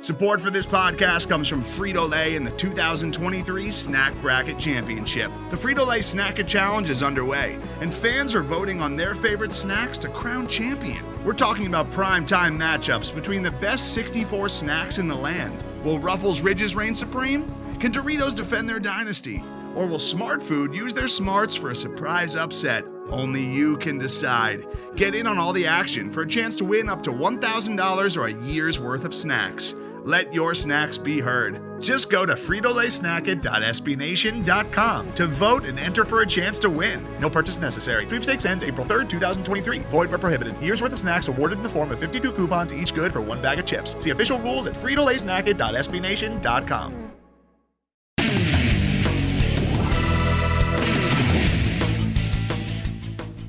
Support for this podcast comes from Frito-Lay in the 2023 Snack Bracket Championship. The Frito-Lay Snack-It Challenge is underway, and fans are voting on their favorite snacks to crown champion. We're talking about prime-time matchups between the best 64 snacks in the land. Will Ruffles Ridges reign supreme? Can Doritos defend their dynasty? Or will Smart Food use their smarts for a surprise upset? Only you can decide. Get in on all the action for a chance to win up to $1,000 or a year's worth of snacks. Let your snacks be heard. Just go to fritolaysnacket.sbnation.com to vote and enter for a chance to win. No purchase necessary. Sweepstakes ends April 3rd, 2023. Void where prohibited. Year's worth of snacks awarded in the form of 52 coupons, each good for one bag of chips. See official rules at fritolaysnacket.sbnation.com.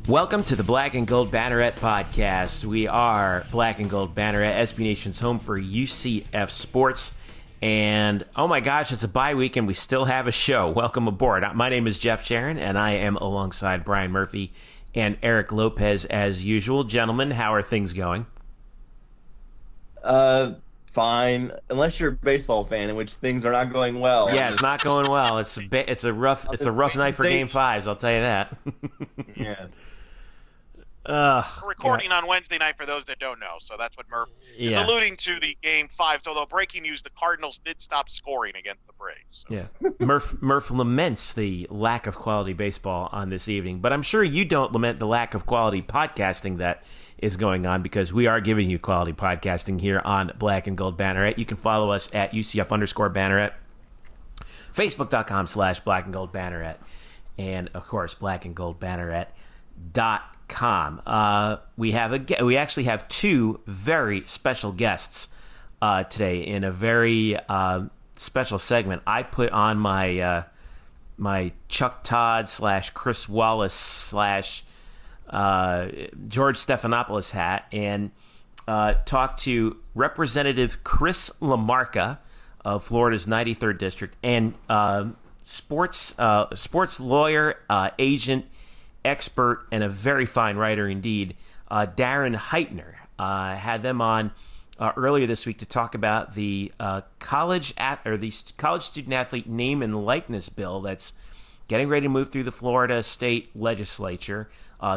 Welcome to the Black and Gold Banneret Podcast. We are Black and Gold Banneret, SB Nation's home for UCF sports. And oh my gosh, it's a bye week and we still have a show. Welcome aboard. My name is Jeff Sharon and I am alongside Brian Murphy and Eric Lopez as usual. Gentlemen, how are things going? Fine, unless you're a baseball fan, in which things are not going well. Yeah, it's not going well. It's a rough night for Game 5s, I'll tell you that. Yes. We're recording on Wednesday night for those that don't know, so that's what Murph is alluding to, the Game 5. Although breaking news, the Cardinals did stop scoring against the Braves. So. Yeah, Murph laments the lack of quality baseball on this evening, but I'm sure you don't lament the lack of quality podcasting that is going on, because we are giving you quality podcasting here on Black and Gold Banneret. You can follow us at UCF_Banneret, Facebook.com/Black and Gold Banneret, and of course blackandgoldbanneret.com. We actually have two very special guests today in a very special segment. I put on my my Chuck Todd / Chris Wallace / George Stephanopoulos hat and talked to Representative Chris LaMarca of Florida's 93rd District and sports lawyer, agent, expert, and a very fine writer indeed, Darren Heitner. Had them on earlier this week to talk about the college student athlete name and likeness bill that's getting ready to move through the Florida state legislature.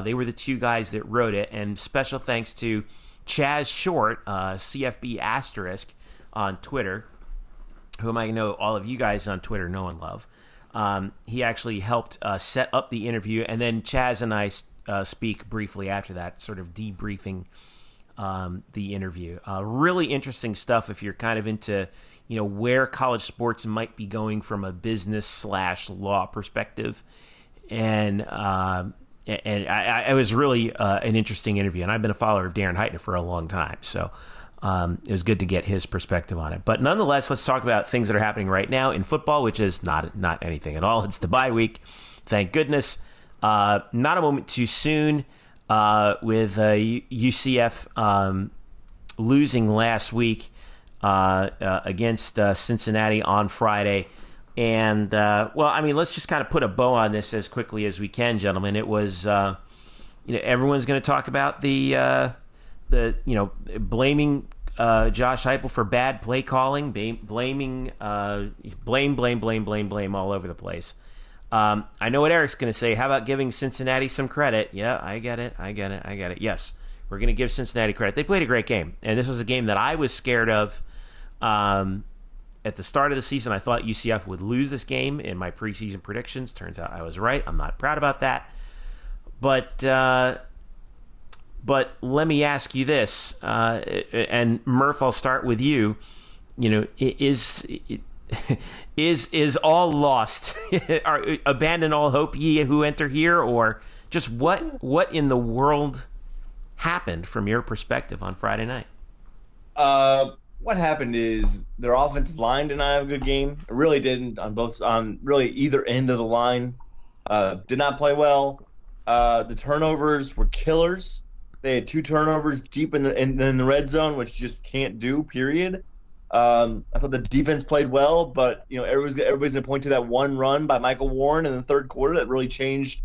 They were the two guys that wrote it, and special thanks to Chaz Short, CFB asterisk on Twitter, whom I know all of you guys on Twitter know and love. He actually helped set up the interview, and then Chaz and I speak briefly after that, sort of debriefing the interview. Really interesting stuff if you're kind of into, where college sports might be going from a business / law perspective, and it was really an interesting interview, and I've been a follower of Darren Heitner for a long time, so it was good to get his perspective on it. But nonetheless, let's talk about things that are happening right now in football, which is not anything at all. It's the bye week, thank goodness. Not a moment too soon with UCF losing last week against Cincinnati on Friday. And, let's just kind of put a bow on this as quickly as we can, gentlemen. It was, everyone's going to talk about the blaming Josh Heupel for bad play calling, blaming blame all over the place. I know what Eric's going to say. How about giving Cincinnati some credit? Yeah, I get it. Yes, we're going to give Cincinnati credit. They played a great game, and this is a game that I was scared of. At the start of the season, I thought UCF would lose this game in my preseason predictions. Turns out I was right. I'm not proud about that. But let me ask you this, and Murph, I'll start with you. Is all lost? Abandon all hope, ye who enter here, or just what in the world happened from your perspective on Friday night? What happened is their offensive line did not have a good game. It really didn't on really either end of the line. Did not play well. The turnovers were killers. They had 2 turnovers deep in the red zone, which just can't do, period. I thought the defense played well, but everybody's going to point to that one run by Michael Warren in the third quarter that really changed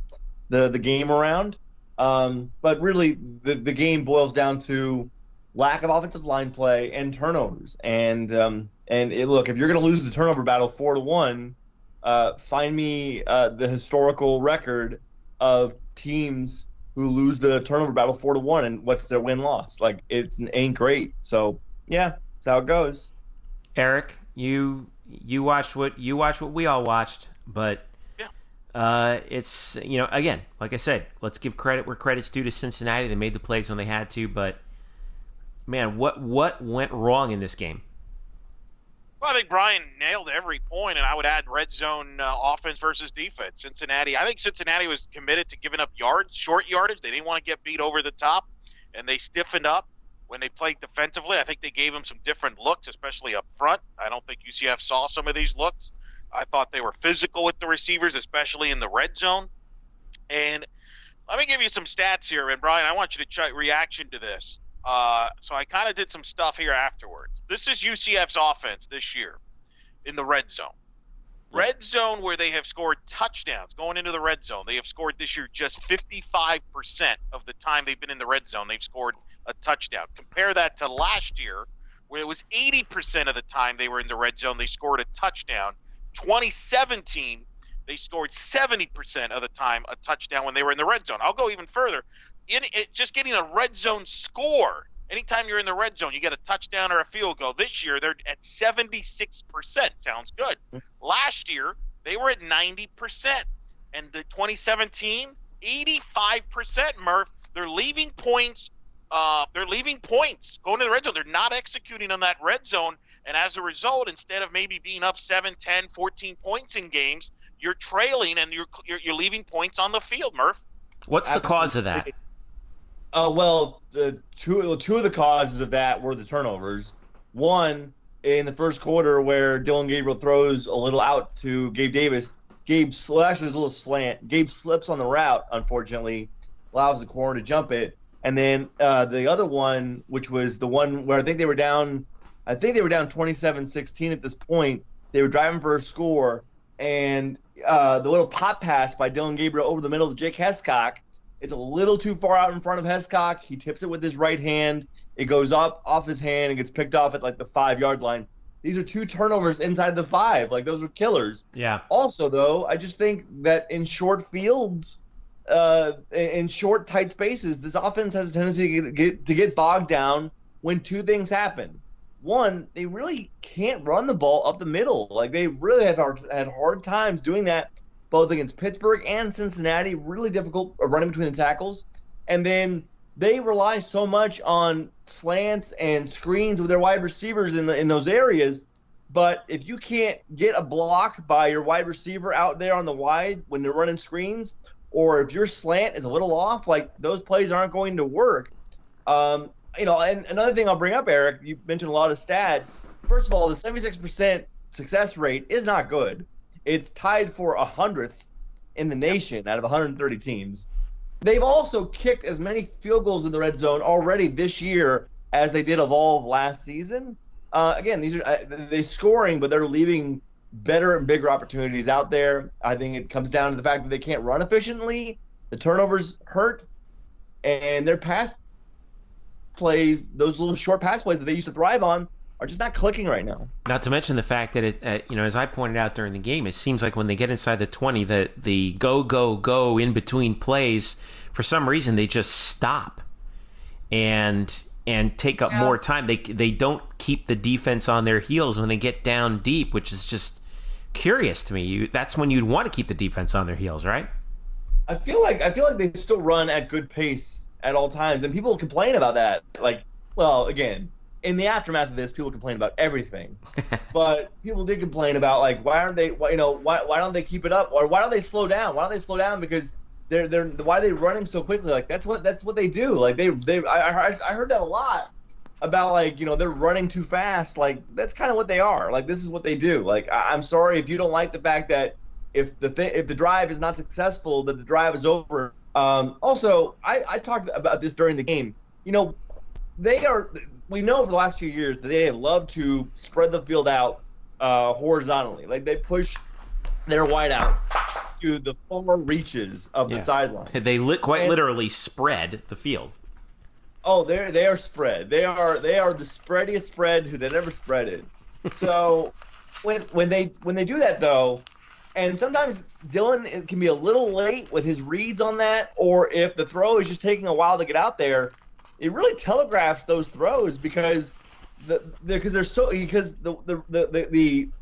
the game around. But really, the game boils down to lack of offensive line play, and turnovers. And look, if you're going to lose the turnover battle 4-1, find me the historical record of teams who lose the turnover battle 4-1, and what's their win-loss. Like, it ain't great. So yeah, that's how it goes. Eric, you watched what we all watched, but it's, again, like I said, let's give credit where credit's due to Cincinnati. They made the plays when they had to, but man, what went wrong in this game? Well, I think Brian nailed every point, and I would add red zone offense versus defense. I think Cincinnati was committed to giving up short yardage. They didn't want to get beat over the top, and they stiffened up when they played defensively. I think they gave them some different looks, especially up front. I don't think UCF saw some of these looks. I thought they were physical with the receivers, especially in the red zone. And let me give you some stats here, and Brian, I want you to check reaction to this. So I kind of did some stuff here afterwards. This is UCF's offense this year in the red zone. Red zone where they have scored touchdowns going into the red zone. They have scored this year just 55% of the time they've been in the red zone. They've scored a touchdown. Compare that to last year where it was 80% of the time they were in the red zone. They scored a touchdown. 2017, they scored 70% of the time a touchdown when they were in the red zone. I'll go even further. Just getting a red zone score, anytime you're in the red zone, you get a touchdown or a field goal. This year, they're at 76%. Sounds good. Last year, they were at 90%. And the 2017, 85%, Murph. They're leaving points. Going to the red zone. They're not executing on that red zone. And as a result, instead of maybe being up 7, 10, 14 points in games, you're trailing and you're leaving points on the field, Murph. What's the cause of that? Well, two of the causes of that were the turnovers. One, in the first quarter where Dylan Gabriel throws a little out to Gabe Davis. Actually, there's a little slant. Gabe slips on the route, unfortunately, allows the corner to jump it. And then the other one, which was the one where I think they were down 27-16 at this point. They were driving for a score, and the little pop pass by Dylan Gabriel over the middle to Jake Hescock, it's a little too far out in front of Hescock. He tips it with his right hand. It goes up off his hand and gets picked off at like the 5-yard line. These are 2 turnovers inside the 5. Like, those are killers. Yeah. Also, though, I just think that in short fields, in short, tight spaces, this offense has a tendency to get bogged down when 2 things happen. One, they really can't run the ball up the middle. Like, they really had hard times doing that, both against Pittsburgh and Cincinnati. Really difficult running between the tackles. And then they rely so much on slants and screens with their wide receivers in those areas. But if you can't get a block by your wide receiver out there on the wide when they're running screens, or if your slant is a little off, like, those plays aren't going to work. And another thing I'll bring up, Eric, you mentioned a lot of stats. First of all, the 76% success rate is not good. It's tied for 100th in the nation out of 130 teams. They've also kicked as many field goals in the red zone already this year as they did of all of last season. Again, these are they're scoring, but they're leaving better and bigger opportunities out there. I think it comes down to the fact that they can't run efficiently. The turnovers hurt, and their pass plays, those little short pass plays that they used to thrive on, are just not clicking right now. Not to mention the fact that as I pointed out during the game, it seems like when they get inside the 20, that the go in between plays, for some reason they just stop and take up more time. They don't keep the defense on their heels when they get down deep, which is just curious to me. That's when you'd want to keep the defense on their heels, right? I feel like they still run at good pace at all times, and people complain about that. Like, well, again, in the aftermath of this, people complain about everything, but people did complain about, like, why don't they keep it up, or why don't they slow down? Why don't they slow down? Because why are they running so quickly? Like, that's what they do. Like, I heard that a lot about, like, they're running too fast. Like, that's kind of what they are. Like, this is what they do. Like, I'm sorry if you don't like the fact that if the drive is not successful, that the drive is over. Also, I talked about this during the game. We know for the last 2 years that they love to spread the field out horizontally. Like, they push their wideouts to the far reaches of the sidelines. They quite literally spread the field. Oh, they are spread. They are the spreadiest spread who they never spreaded. So when they do that though, and sometimes Dylan can be a little late with his reads on that, or if the throw is just taking a while to get out there, it really telegraphs those throws because the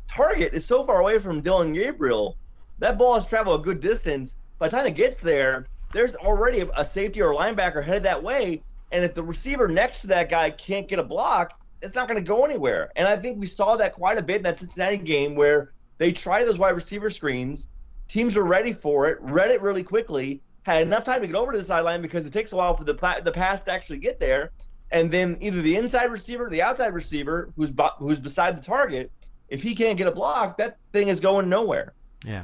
target is so far away from Dylan Gabriel. That ball has traveled a good distance. By the time it gets there, there's already a safety or a linebacker headed that way. And if the receiver next to that guy can't get a block, it's not going to go anywhere. And I think we saw that quite a bit in that Cincinnati game where they tried those wide receiver screens. Teams were ready for it, read it really quickly, had enough time to get over to the sideline because it takes a while for the pass to actually get there. And then either the inside receiver or the outside receiver who's beside the target, if he can't get a block, that thing is going nowhere. Yeah.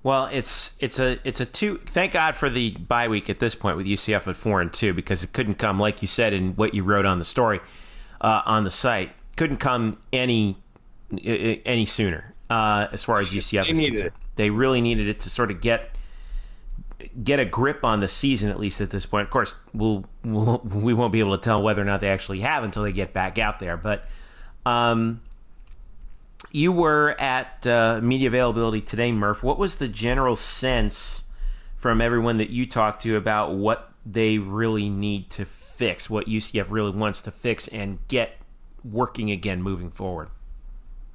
Well, it's a two. Thank God for the bye week at this point with UCF at 4-2 because it couldn't come, like you said in what you wrote on the story on the site, couldn't come any sooner as far as UCF is concerned. They really needed it to sort of get a grip on the season, at least at this point. Of course, we won't be able to tell whether or not they actually have until they get back out there. But you were at media availability today, Murph. What was the general sense from everyone that you talked to about what they really need to fix, what UCF really wants to fix and get working again moving forward?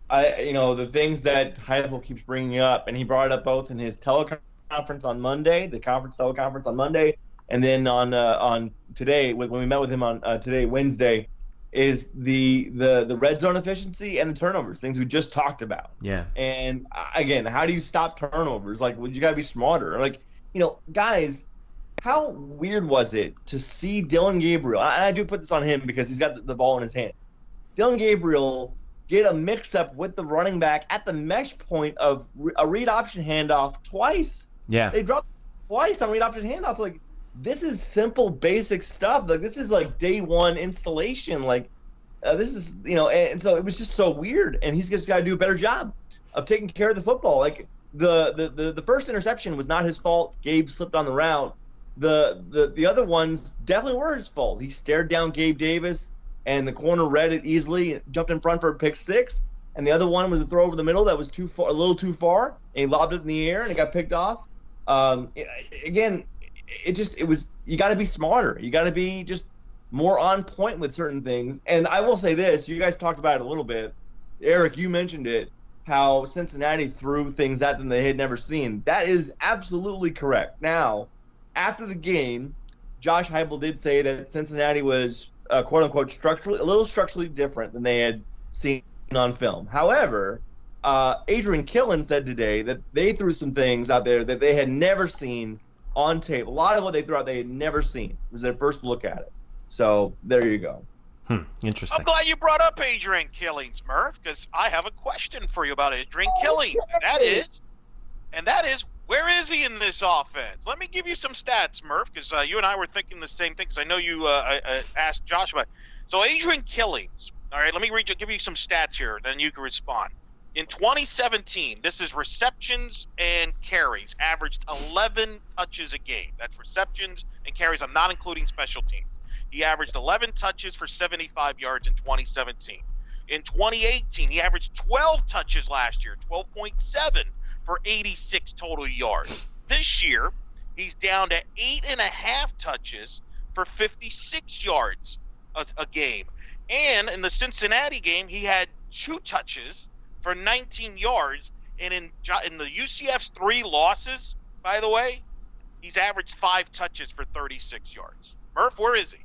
The things that Heupel keeps bringing up, and he brought it up both in his teleconference on Monday, the conference teleconference on Monday, and then on today when we met with him on today, Wednesday, is the red zone efficiency and the turnovers, things we just talked about. Yeah. And again, how do you stop turnovers? Like, you got to be smarter. Like, guys, how weird was it to see Dylan Gabriel? I do put this on him because he's got the ball in his hands. Dylan Gabriel get a mix-up with the running back at the mesh point of a read option handoff twice. Yeah. They dropped twice on read option handoffs. Like, this is simple, basic stuff. Like, this is like day one installation. Like, this is, and so it was just so weird. And he's just got to do a better job of taking care of the football. Like, the first interception was not his fault. Gabe slipped on the route. The other ones definitely were his fault. He stared down Gabe Davis, and the corner read it easily, jumped in front for a pick six. And the other one was a throw over the middle that was too far, a little too far, and he lobbed it in the air, and it got picked off. Again, you got to be smarter. You got to be just more on point with certain things. And I will say this: you guys talked about it a little bit. Eric, you mentioned it, how Cincinnati threw things at them they had never seen. That is absolutely correct. Now, after the game, Josh Heupel did say that Cincinnati was quote unquote a little structurally different than they had seen on film. However, Adrian Killen said today that they threw some things out there that they had never seen on tape. A lot of what they threw out they had never seen. It was their first look at it. So there you go. Interesting. I'm glad you brought up Adrian Killings, Murph, because I have a question for you about Adrian Killings. And that is, where is he in this offense? Let me give you some stats, Murph, because you and I were thinking the same thing, because I know you asked Josh about it. So Adrian Killings, all right, let me give you some stats here, then you can respond. In 2017, this is receptions and carries, averaged 11 touches a game. That's receptions and carries. I'm not including special teams. He averaged 11 touches for 75 yards in 2017. In 2018, he averaged 12 touches last year, 12.7 for 86 total yards. This year, he's down to 8.5 touches for 56 yards a game. And in the Cincinnati game, he had 2 touches for 19 yards. And in the UCF's 3 losses, by the way, he's averaged 5 touches for 36 yards. Murph, where is he?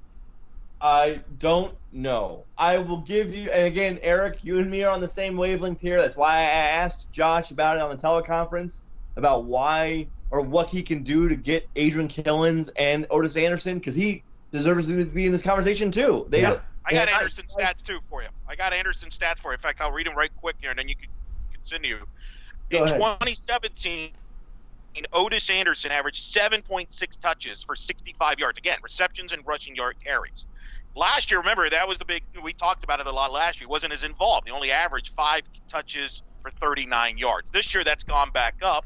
I don't know. I will give you, and again, Eric, you and me are on the same wavelength here. That's why I asked Josh about it on the teleconference, about why or what he can do to get Adrian Killens and Otis Anderson, because he deserves to be in this conversation too. I got Anderson stats too for you. In fact, I'll read them right quick here, and then you can continue. In 2017, Otis Anderson averaged 7.6 touches for 65 yards. Again, receptions and rushing yard carries. Last year, remember, that was the big – we talked about it a lot last year. He wasn't as involved. He only averaged 5 touches for 39 yards. This year, that's gone back up.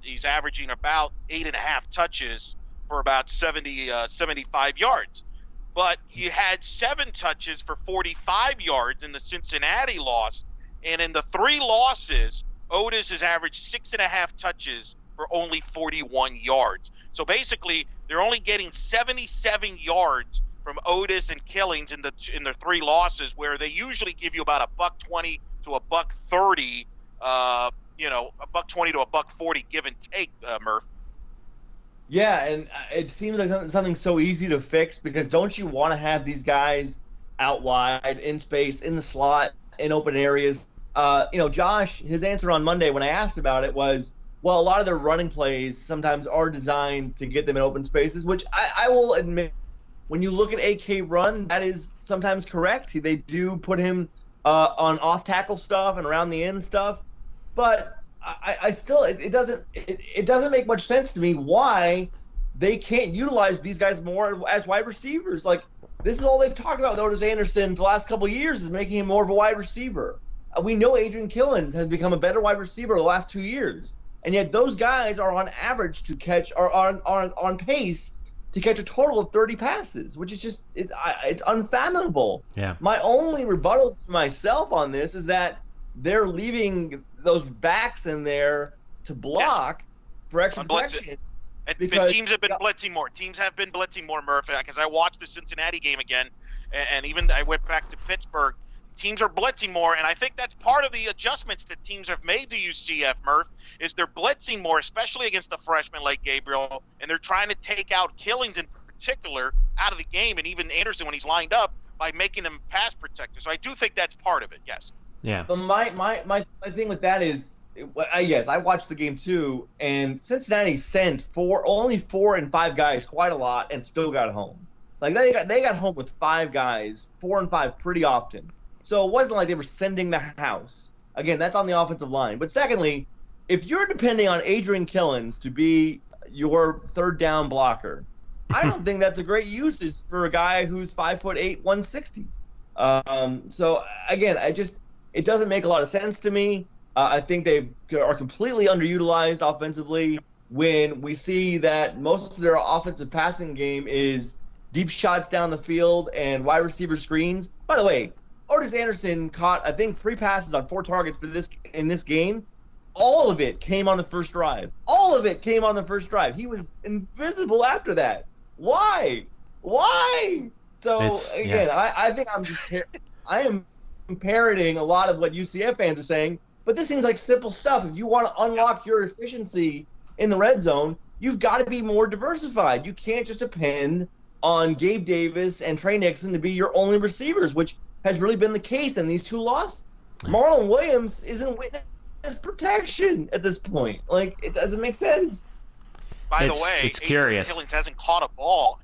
He's averaging about 8.5 touches for about 75 yards. but you had 7 touches for 45 yards in the Cincinnati loss. And in the 3 losses, Otis has averaged 6.5 touches for only 41 yards. So basically, they're only getting 77 yards from Otis and Killings in their 3 losses, where they usually give you about $120 to $130, $120 to $140 give and take, Murph. Yeah, and it seems like something so easy to fix, because don't you want to have these guys out wide, in space, in the slot, in open areas? Josh, his answer on Monday when I asked about it was, well, a lot of their running plays sometimes are designed to get them in open spaces, which I will admit, when you look at AK run, that is sometimes correct. They do put him on off-tackle stuff and around the end stuff, but I still, it doesn't make much sense to me why they can't utilize these guys more as wide receivers. Like, this is all they've talked about with Otis Anderson for the last couple of years, is making him more of a wide receiver. We know Adrian Killens has become a better wide receiver the last 2 years, and yet those guys are on average to catch, or on pace to catch a total of 30 passes, which is just, it's unfathomable. Yeah. My only rebuttal to myself on this is that they're leaving those backs in there to block for extra protection. And teams have been blitzing more. Teams have been blitzing more, Murph, because I watched the Cincinnati game again, and even I went back to Pittsburgh. Teams are blitzing more, and I think that's part of the adjustments that teams have made to UCF, Murph, is they're blitzing more, especially against a freshman like Gabriel, and they're trying to take out Killings in particular out of the game, and even Anderson when he's lined up, by making him pass protector. So I do think that's part of it, yes. Yeah. But my thing with that is, yes, I watched the game too, and Cincinnati sent only 4 and 5 guys quite a lot and still got home. Like, they got home with 5 guys, 4 and 5 pretty often. So it wasn't like they were sending the house. Again, that's on the offensive line. But secondly, if you're depending on Adrian Killens to be your third down blocker, I don't think that's a great usage for a guy who's 5'8", 160. So again, it doesn't make a lot of sense to me. I think they are completely underutilized offensively when we see that most of their offensive passing game is deep shots down the field and wide receiver screens. By the way, Otis Anderson caught, I think, 3 passes on 4 targets in this game. All of it came on the first drive. He was invisible after that. Why? So again, yeah. I think I am parroting a lot of what UCF fans are saying, but this seems like simple stuff. If you want to unlock your efficiency in the red zone, you've got to be more diversified. You can't just depend on Gabe Davis and Trey Nixon to be your only receivers, which has really been the case in these 2 losses. Marlon Williams isn't witness protection at this point. Like, it doesn't make sense. By the way, it's curious. Killings hasn't caught a ball.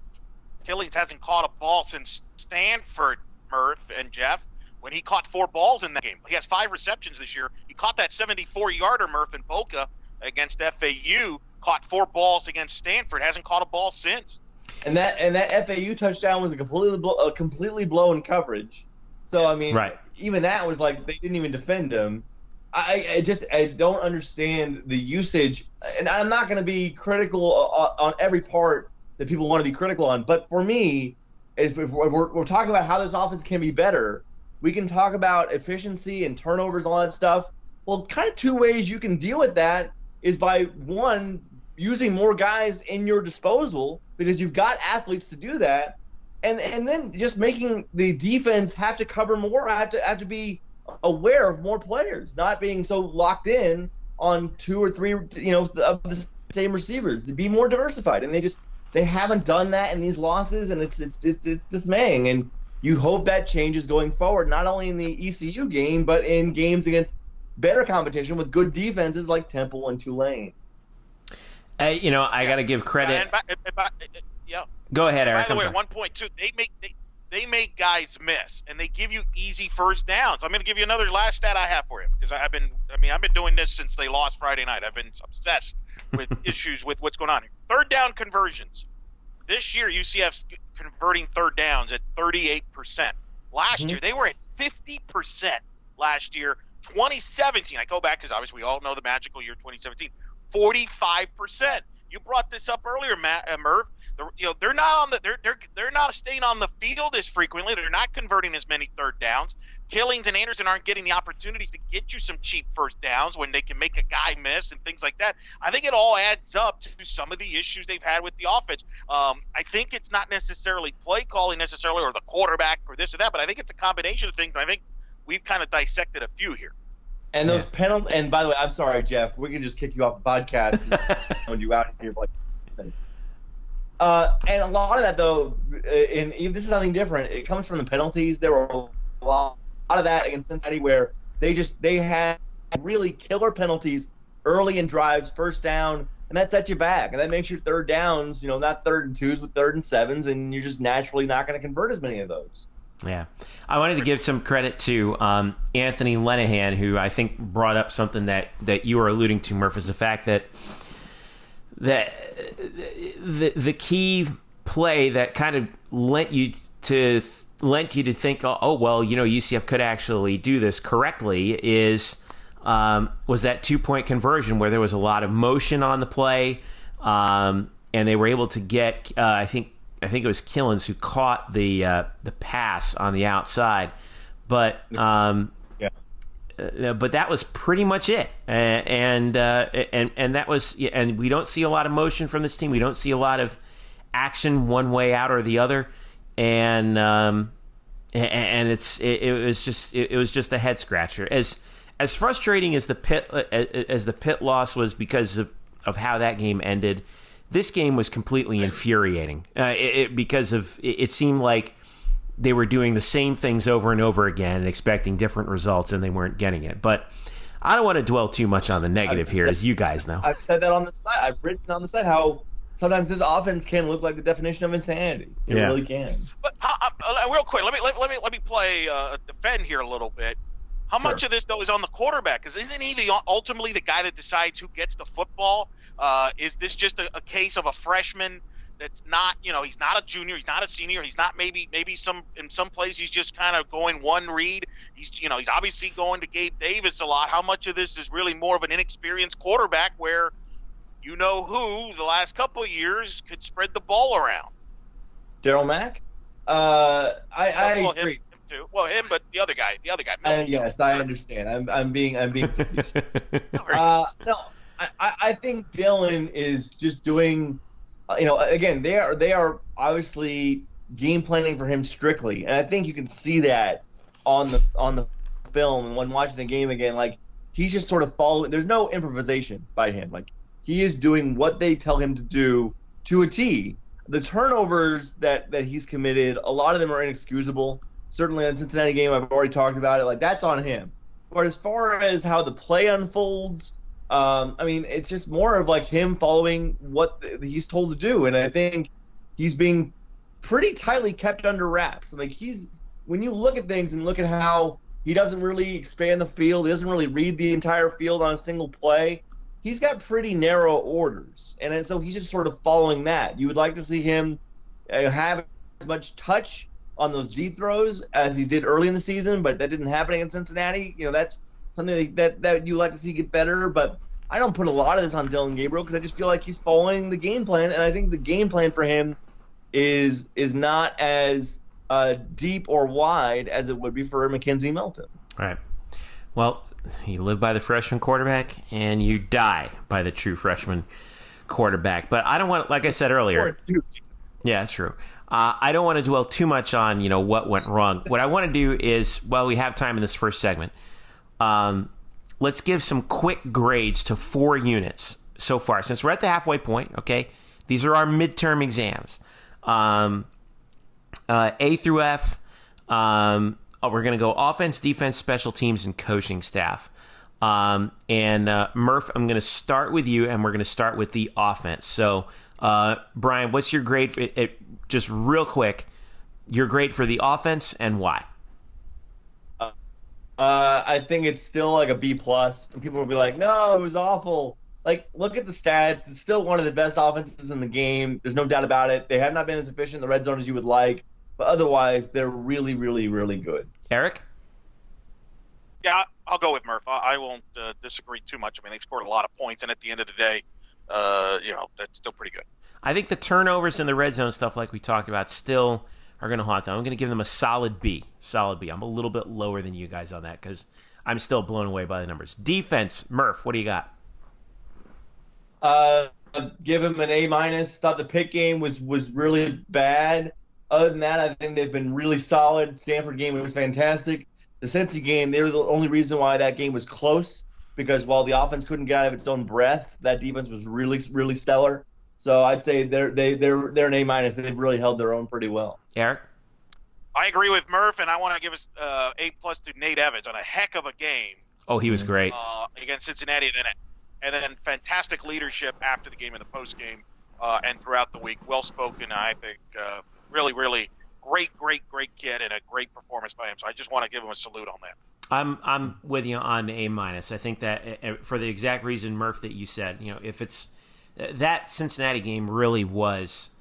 Since Stanford, Murph and Jeff, when he caught 4 balls in that game. He has 5 receptions this year. He caught that 74-yarder, Murph, in Boca against FAU. Caught 4 balls against Stanford. Hasn't caught a ball since. And that FAU touchdown was a completely blown coverage. So, I mean, right. Even that was like they didn't even defend him. I don't understand the usage. And I'm not going to be critical on every part that people want to be critical on. But for me, if we're talking about how this offense can be better, we can talk about efficiency and turnovers and all that stuff. Well, kind of 2 ways you can deal with that is by, 1, using more guys in your disposal because you've got athletes to do that. And then just making the defense have to cover more, have to be aware of more players, not being so locked in on 2 or 3, of the same receivers. To be more diversified, and they haven't done that in these losses, and it's dismaying. And you hope that changes going forward, not only in the ECU game, but in games against better competition with good defenses like Temple and Tulane. I got to give credit. Yeah. Go ahead, Eric. By the way, 1 point, too, they make guys miss, and they give you easy first downs. I'm going to give you another last stat I have for you, because I've been doing this since they lost Friday night. I've been obsessed with issues with what's going on here. 3rd down conversions. This year, UCF's converting 3rd downs at 38%. Last year, they were at 50% last year. 2017, I go back because obviously we all know the magical year 2017, 45%. You brought this up earlier, Murph. They're not on the they're not staying on the field as frequently. They're not converting as many third downs. Killings and Anderson aren't getting the opportunities to get you some cheap first downs when they can make a guy miss and things like that. I think it all adds up to some of the issues they've had with the offense. I think it's not necessarily play calling necessarily or the quarterback or this or that, but I think it's a combination of things. And I think we've kind of dissected a few here. And those penalties. And by the way, I'm sorry, Jeff. We can just kick you off the podcast and you out here for like minutes. And a lot of that, though, and this is something different. It comes from the penalties. There were a lot of that against Cincinnati where they had really killer penalties early in drives, first down, and that sets you back. And that makes your third downs, not 3rd and 2s, but 3rd and 7s, and you're just naturally not going to convert as many of those. Yeah. I wanted to give some credit to Anthony Lenahan, who I think brought up something that you were alluding to, Murph, is the fact that the key play that kind of lent you to think, UCF could actually do this correctly was that 2-point conversion where there was a lot of motion on the play, and they were able to get I think it was Killens who caught the pass on the outside, but but that was pretty much it, and that was, and we don't see a lot of motion from this team. We don't see a lot of action one way out or the other, and it was just a head scratcher. As frustrating as the pit loss was because of how that game ended, this game was completely infuriating because it seemed like they were doing the same things over and over again and expecting different results, and they weren't getting it. But I don't want to dwell too much on the negative here, as you guys know. I've said that on the site. I've written on the site how sometimes this offense can look like the definition of insanity. It really can. But real quick, let me play defend here a little bit. How much of this though is on the quarterback? Because isn't he ultimately the guy that decides who gets the football? Is this just a case of a freshman that's not, he's not a junior, he's not a senior, he's not maybe in some places he's just kind of going one read. He's obviously going to Gabe Davis a lot. How much of this is really more of an inexperienced quarterback where who the last couple of years could spread the ball around? Daryl Mack? I agree. Him too. Well, him, but the other guy. Yes, I understand. I'm being facetious. No, I think Dylan is just doing. Again, they are obviously game planning for him strictly, and I think you can see that on the film and when watching the game again. Like, he's just sort of following. There's no improvisation by him. Like, he is doing what they tell him to do to a T. The turnovers that he's committed, a lot of them are inexcusable. Certainly on the Cincinnati game, I've already talked about it. Like, that's on him. But as far as how the play unfolds, it's just more of like him following what he's told to do, and I think he's being pretty tightly kept under wraps. Like, when you look at things and look at how he doesn't really expand the field, he doesn't really read the entire field on a single play. He's got pretty narrow orders, and so he's just sort of following that. You would like to see him have as much touch on those deep throws as he did early in the season, but that didn't happen against Cincinnati. That's something that you like to see get better, but I don't put a lot of this on Dylan Gabriel because I just feel like he's following the game plan, and I think the game plan for him is not as deep or wide as it would be for Mackenzie Milton. All right. Well, you live by the freshman quarterback, and you die by the true freshman quarterback. But I don't want, like I said earlier. Yeah, true. I don't want to dwell too much on what went wrong. What I want to do is, while we have time in this first segment, let's give some quick grades to 4 units so far. Since we're at the halfway point, okay, these are our midterm exams. A through F. We're going to go offense, defense, special teams, and coaching staff. And Murph, I'm going to start with you, and we're going to start with the offense. So, Brian, what's your grade? Just real quick, your grade for the offense and why? I think it's still like a B+. Some people will be like, no, it was awful. Like, look at the stats. It's still one of the best offenses in the game. There's no doubt about it. They have not been as efficient in the red zone as you would like, but otherwise, they're really, really, really good. Eric? Yeah, I'll go with Murph. I won't disagree too much. I mean, they've scored a lot of points, and at the end of the day, that's still pretty good. I think the turnovers and the red zone stuff, like we talked about, still are going to haunt them. I'm going to give them a solid B. Solid B. I'm a little bit lower than you guys on that because I'm still blown away by the numbers. Defense, Murph, what do you got? Give him an A-. Thought the Pitt game was really bad. Other than that, I think they've been really solid. Stanford game was fantastic. The Cincy game, they were the only reason why that game was close, because while the offense couldn't get out of its own breath, that defense was really, really stellar. So I'd say they're an A-. They've really held their own pretty well. Eric? I agree with Murph, and I want to give us A+ to Nate Evans on a heck of a game. Oh, he was great. Against Cincinnati, and then fantastic leadership after the game and the post game and throughout the week. Well spoken, I think. Really, really great kid and a great performance by him. So I just want to give him a salute on that. I'm with you on A-. I think that for the exact reason, Murph, that you said, if it's that Cincinnati game really was,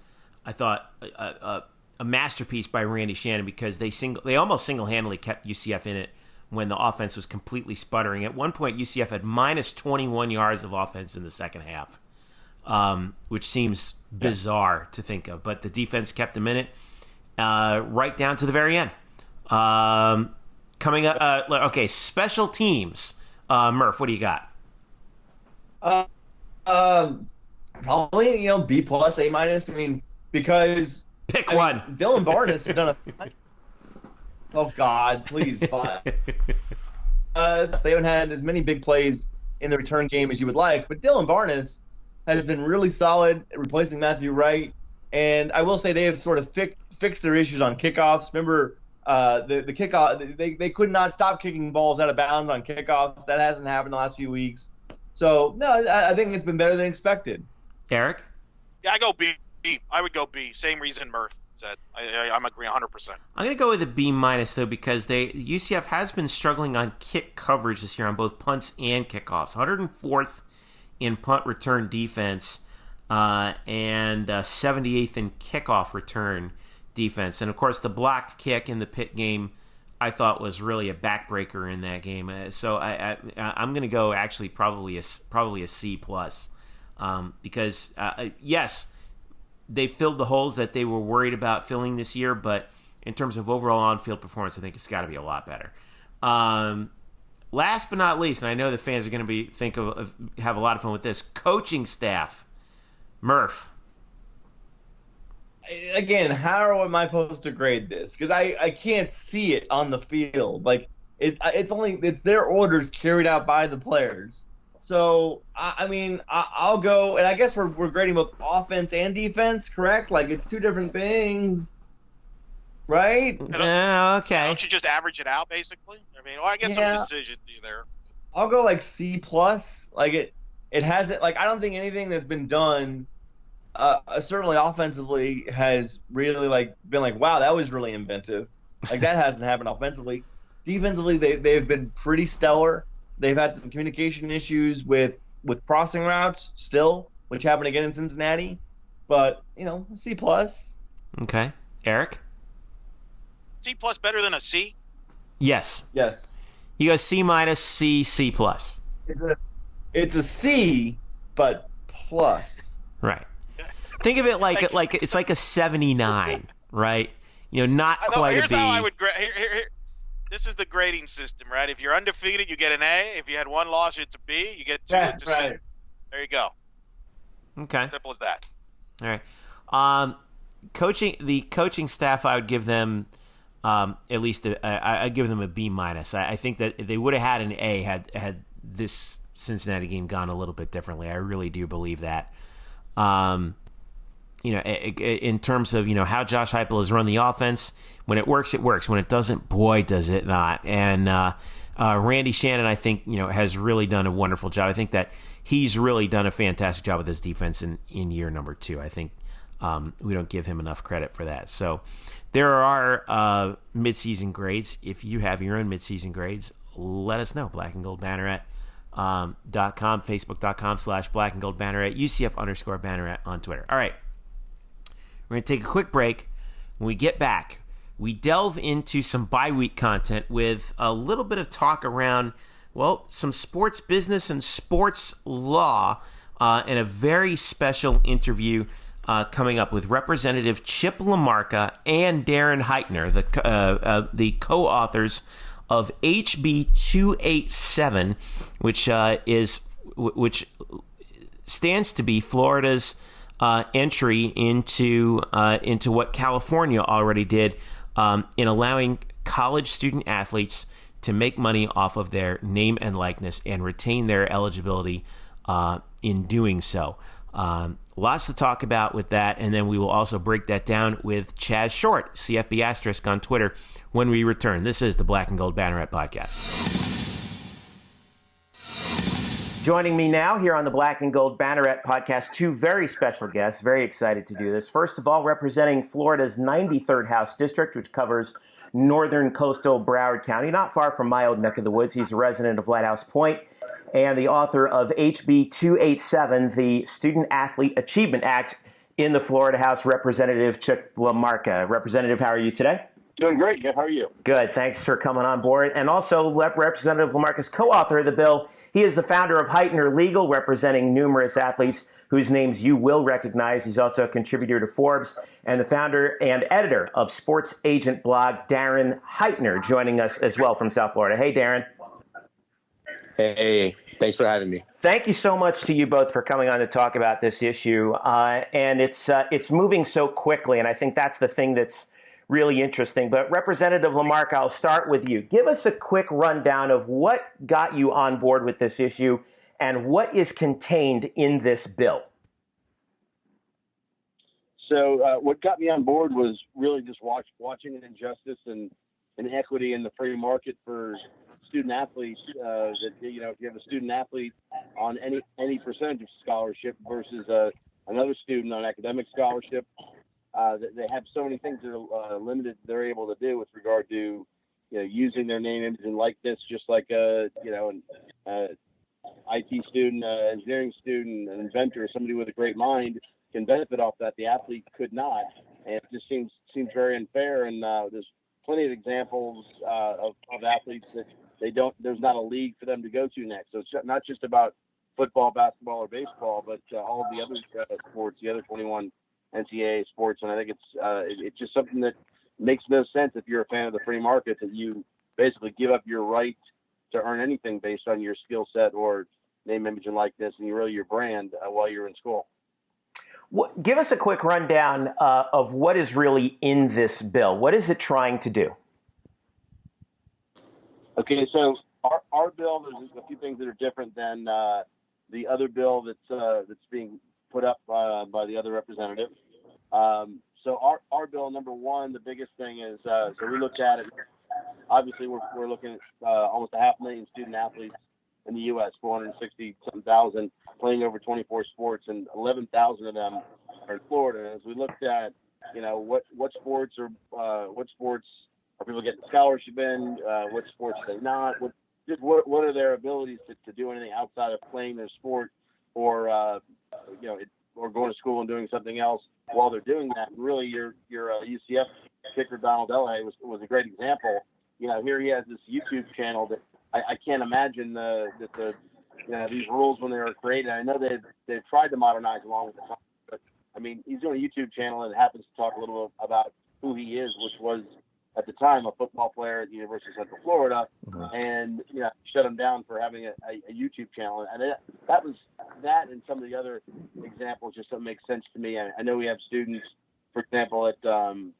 I thought, a masterpiece by Randy Shannon, because they almost single-handedly kept UCF in it when the offense was completely sputtering. At one point, UCF had minus 21 yards of offense in the second half, which seems bizarre to think of. But the defense kept them in it right down to the very end. Coming up, okay, special teams. Murph, what do you got? Probably, B+, A-. I mean, because pick one. Dylan Barnes has done a. Oh God, please, fine. They haven't had as many big plays in the return game as you would like, but Dylan Barnes has been really solid, replacing Matthew Wright. And I will say they have sort of fixed their issues on kickoffs. Remember, the kickoff, they could not stop kicking balls out of bounds on kickoffs. That hasn't happened the last few weeks. So, no, I think it's been better than expected. Eric? Yeah, I go B. I would go B. Same reason Murph said. I'm agreeing 100%. I'm going to go with a B- though, because UCF has been struggling on kick coverage this year on both punts and kickoffs. 104th in punt return defense and 78th in kickoff return defense. And, of course, the blocked kick in the Pitt game I thought was really a backbreaker in that game. So I'm going to go actually probably a C+, because, yes, they filled the holes that they were worried about filling this year, but in terms of overall on-field performance, I think it's got to be a lot better. Last but not least, and I know the fans are going to have a lot of fun with this, coaching staff. Murph. Again, how am I supposed to grade this? Because I can't see it on the field. Like it's their orders carried out by the players. So I'll go, and I guess we're grading both offense and defense, correct? Like it's two different things, right? Okay. Don't you just average it out, basically? I guess some decision there. I'll go like C+. Like it hasn't, like I don't think anything that's been done, certainly offensively, has really been like, wow, that was really inventive. Like that hasn't happened offensively. Defensively, they've been pretty stellar. They've had some communication issues with crossing routes still, which happened again in Cincinnati. But, C+. Okay. Eric? C+ better than a C? Yes. Yes. You go C-, C+. It's a C, but plus. Right. Think of it like it's like a 79, right? Not quite a B. Here's how I would grade. Here. This is the grading system, right? If you're undefeated, you get an A. If you had one loss, it's a B. You get two, it's a C. There you go. Okay. Simple as that. All right. The coaching staff, I would give them at least I'd give them a B-. I think that they would have had an A had this Cincinnati game gone a little bit differently. I really do believe that. In terms of how Josh Heupel has run the offense, when it works, it works. When it doesn't, boy, does it not. And Randy Shannon, I think, has really done a wonderful job. I think that he's really done a fantastic job with his defense in year number 2. I think we don't give him enough credit for that. So there are midseason grades. If you have your own midseason grades, let us know. Black and Gold Banneret. .com, Facebook.com/Black and Gold Banneret, UCF_Banneret on Twitter. All right. We're going to take a quick break. When we get back, we delve into some bye-week content with a little bit of talk around, some sports business and sports law, and a very special interview coming up with Representative Chip LaMarca and Darren Heitner, the co-authors of HB 287, which stands to be Florida's entry into what California already did in allowing college student athletes to make money off of their name and likeness and retain their eligibility in doing so. Lots to talk about with that, and then we will also break that down with Chaz Short, CFB Asterisk on Twitter, when we return. This is the Black and Gold Banneret Podcast. Joining me now here on the Black and Gold Banneret Podcast, two very special guests. Very excited to do this. First of all, representing Florida's 93rd House District, which covers northern coastal Broward County, not far from my old neck of the woods. He's a resident of Lighthouse Point and the author of HB 287, the Student Athlete Achievement Act in the Florida House, Representative Chip LaMarca. Representative, how are you today? Doing great. Good. How are you? Good. Thanks for coming on board. And also Representative LaMarca's co-author of the bill. He is the founder of Heitner Legal, representing numerous athletes whose names you will recognize. He's also a contributor to Forbes and the founder and editor of sports agent blog, Darren Heitner, joining us as well from South Florida. Hey, Darren. Hey, thanks for having me. Thank you so much to you both for coming on to talk about this issue. And it's moving so quickly, and I think that's the thing that's really interesting. But Representative LaMarca, I'll start with you. Give us a quick rundown of what got you on board with this issue and what is contained in this bill. So what got me on board was really just watching an injustice and inequity in the free market for student athletes. That, you know, if you have a student athlete on any percentage of scholarship versus another student on academic scholarship, they have so many things that are limited they're able to do with regard to, you know, using their name, image, and likeness, just like an IT student, engineering student, an inventor, somebody with a great mind can benefit off that. The athlete could not, and it just seems very unfair. And there's plenty of examples of athletes that there's not a league for them to go to next. So it's not just about football, basketball, or baseball, but all of the other sports, the other 21 NCAA sports. And I think it's just something that makes no sense if you're a fan of the free market, that you basically give up your right to earn anything based on your skill set or name, image, and likeness, and really your brand while you're in school. Give us a quick rundown of what is really in this bill. What is it trying to do? Okay, so our bill, there's a few things that are different than the other bill that's being put up by the other representative. So our bill, number one, the biggest thing is, so we looked at it. Obviously, we're looking at almost 500,000 student athletes in the U.S., 460,000 playing over 24 sports, and 11,000 of them are in Florida. And as we looked at, you know, what sports are people getting scholarship in, what sports are they not, what are their abilities to do anything outside of playing their sport, or or going to school and doing something else while they're doing that. And really, your UCF kicker Donald Elahay was a great example. You know, here he has this YouTube channel that I can't imagine that these rules when they were created. I know they've tried to modernize along with the time, but I mean, he's doing a YouTube channel and happens to talk a little bit about who he is, which was at the time a football player at the University of Central Florida, and shut him down for having a YouTube channel. And that and some of the other examples just don't make sense to me. I know we have students, for example, at the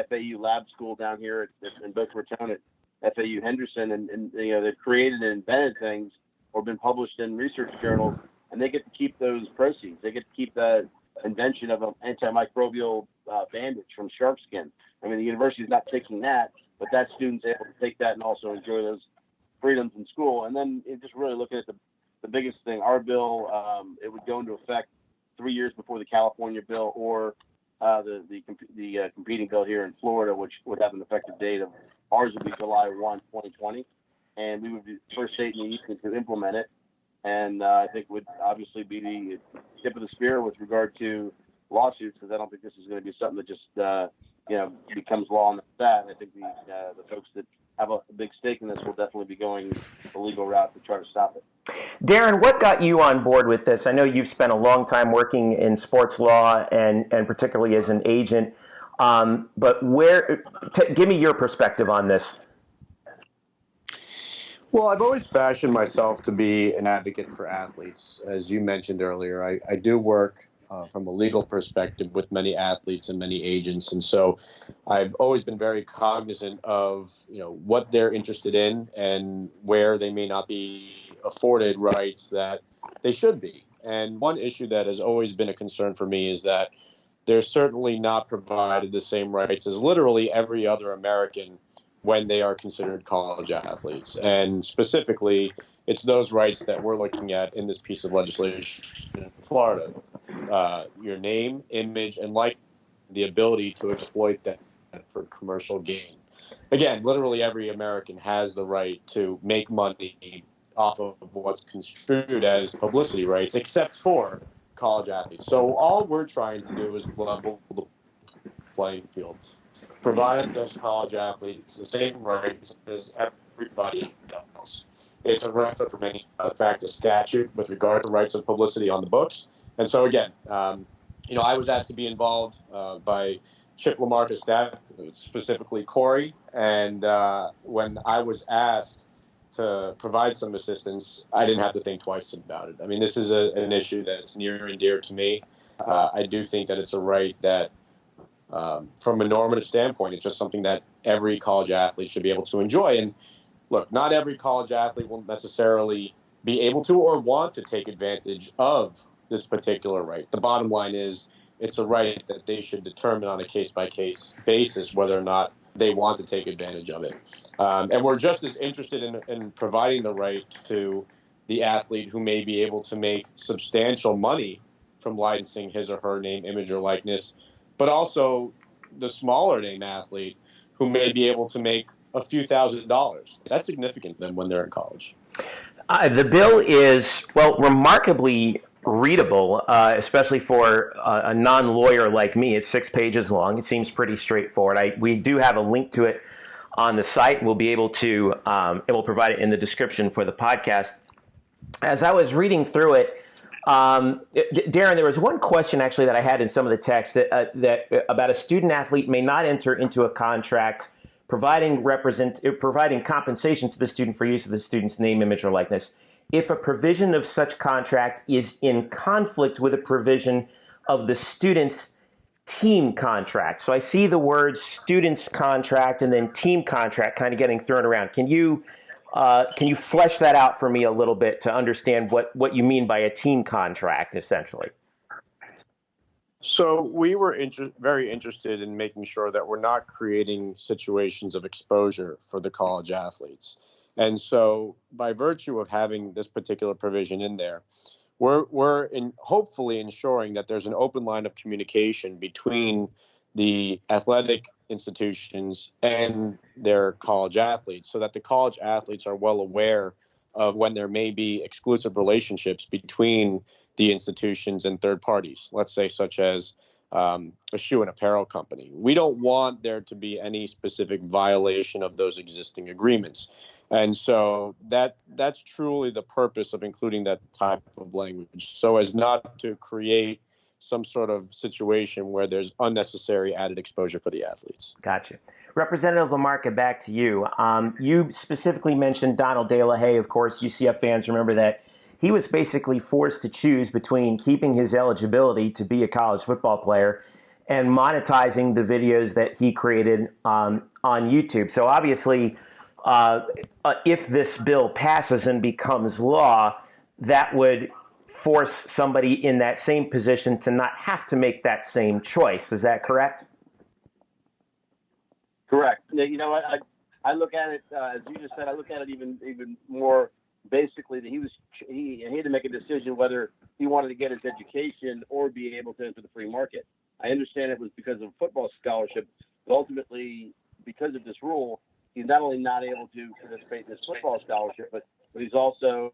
FAU lab school down here in Boca Raton at FAU Henderson, and they've created and invented things or been published in research journals, and they get to keep those proceeds. They get to keep the invention of an antimicrobial bandage from shark skin. I mean, the university is not taking that, but that student's able to take that and also enjoy those freedoms in school. And then just really looking at the biggest thing, our bill, it would go into effect 3 years before the California bill or the competing bill here in Florida, which would have an effective date of ours would be July 1, 2020, and we would be the first state in the East to implement it. And I think would obviously be the tip of the spear with regard to lawsuits, because I don't think this is going to be something that just becomes law on that. I think the folks that have a big stake in this will definitely be going the legal route to try to stop it. Darren, what got you on board with this? I know you've spent a long time working in sports law and particularly as an agent, but give me your perspective on this. Well, I've always fashioned myself to be an advocate for athletes. As you mentioned earlier, I do work from a legal perspective with many athletes and many agents. And so I've always been very cognizant of, what they're interested in and where they may not be afforded rights that they should be. And one issue that has always been a concern for me is that they're certainly not provided the same rights as literally every other American when they are considered college athletes. And specifically, it's those rights that we're looking at in this piece of legislation in Florida. Your name, image, and the ability to exploit that for commercial gain. Again, literally every American has the right to make money off of what's construed as publicity rights, except for college athletes. So all we're trying to do is level the playing field. Provide those college athletes the same rights as everybody else. It's a reference from any fact of statute with regard to rights of publicity on the books. And so again, I was asked to be involved by Chip LaMarca's staff, specifically Corey. And when I was asked to provide some assistance, I didn't have to think twice about it. I mean, this is an issue that's near and dear to me. I do think that it's a right that, from a normative standpoint, it's just something that every college athlete should be able to enjoy. And look, not every college athlete will necessarily be able to or want to take advantage of this particular right. The bottom line is it's a right that they should determine on a case-by-case basis whether or not they want to take advantage of it. And we're just as interested in providing the right to the athlete who may be able to make substantial money from licensing his or her name, image, or likeness, but also the smaller name athlete who may be able to make a few $1,000s. That's significant to them when they're in college. The bill is, remarkably readable, especially for a non-lawyer like me. It's 6 pages long. It seems pretty straightforward. We do have a link to it on the site. We'll be able to, it will provide it in the description for the podcast. As I was reading through it, Darren, there was one question actually that I had in some of the text that about a student athlete may not enter into a contract providing compensation to the student for use of the student's name, image, or likeness if a provision of such contract is in conflict with a provision of the student's team contract. So I see the words student's contract and then team contract kind of getting thrown around. Can you flesh that out for me a little bit to understand what you mean by a team contract, essentially? So we were very interested in making sure that we're not creating situations of exposure for the college athletes. And so by virtue of having this particular provision in there, we're hopefully ensuring that there's an open line of communication between the athletic institutions and their college athletes so that the college athletes are well aware of when there may be exclusive relationships between the institutions and third parties, let's say such as a shoe and apparel company. We don't want there to be any specific violation of those existing agreements. And so that's truly the purpose of including that type of language, so as not to create some sort of situation where there's unnecessary added exposure for the athletes. Gotcha. Representative LaMarca, back to you. You specifically mentioned Donald De La Haye. Of course, UCF fans remember that he was basically forced to choose between keeping his eligibility to be a college football player and monetizing the videos that he created on YouTube. So obviously, if this bill passes and becomes law, that would force somebody in that same position to not have to make that same choice. Is that correct? Correct. I look at it, as you just said, I look at it even more basically that he had to make a decision whether he wanted to get his education or be able to enter the free market. I understand it was because of a football scholarship, but ultimately, because of this rule, he's not only not able to participate in this football scholarship, but he's also,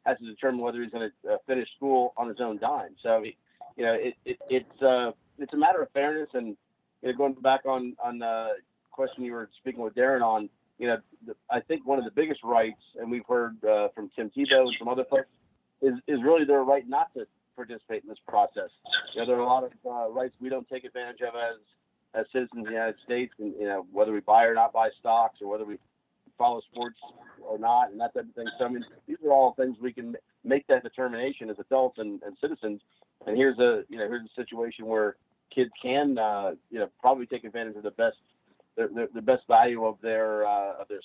has to determine whether he's going to finish school on his own dime. So, it's a matter of fairness. And going back on the question you were speaking with Darren on, I think one of the biggest rights, and we've heard from Tim Tebow and some other folks, is really their right not to participate in this process. There are a lot of rights we don't take advantage of as citizens of the United States, and whether we buy or not buy stocks, or whether we follow sports or not, and that type of thing. So I mean, these are all things we can make that determination as adults and citizens. And here's a situation where kids can probably take advantage of the best value of their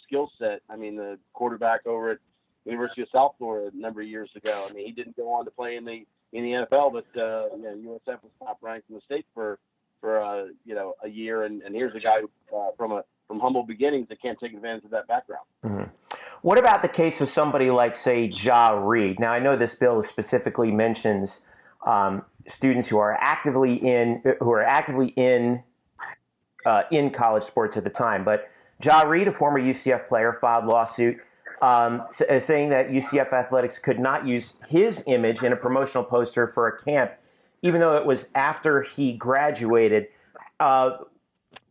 skill set. I mean, the quarterback over at University of South Florida a number of years ago, I mean, he didn't go on to play in the NFL, but USF was top ranked in the state for a year, and here's a guy from humble beginnings that can't take advantage of that background. Mm-hmm. What about the case of somebody like, say, Ja Reed? Now, I know this bill specifically mentions students who are actively in college sports at the time, but Ja Reed, a former UCF player, filed lawsuit saying that UCF athletics could not use his image in a promotional poster for a camp, even though it was after he graduated.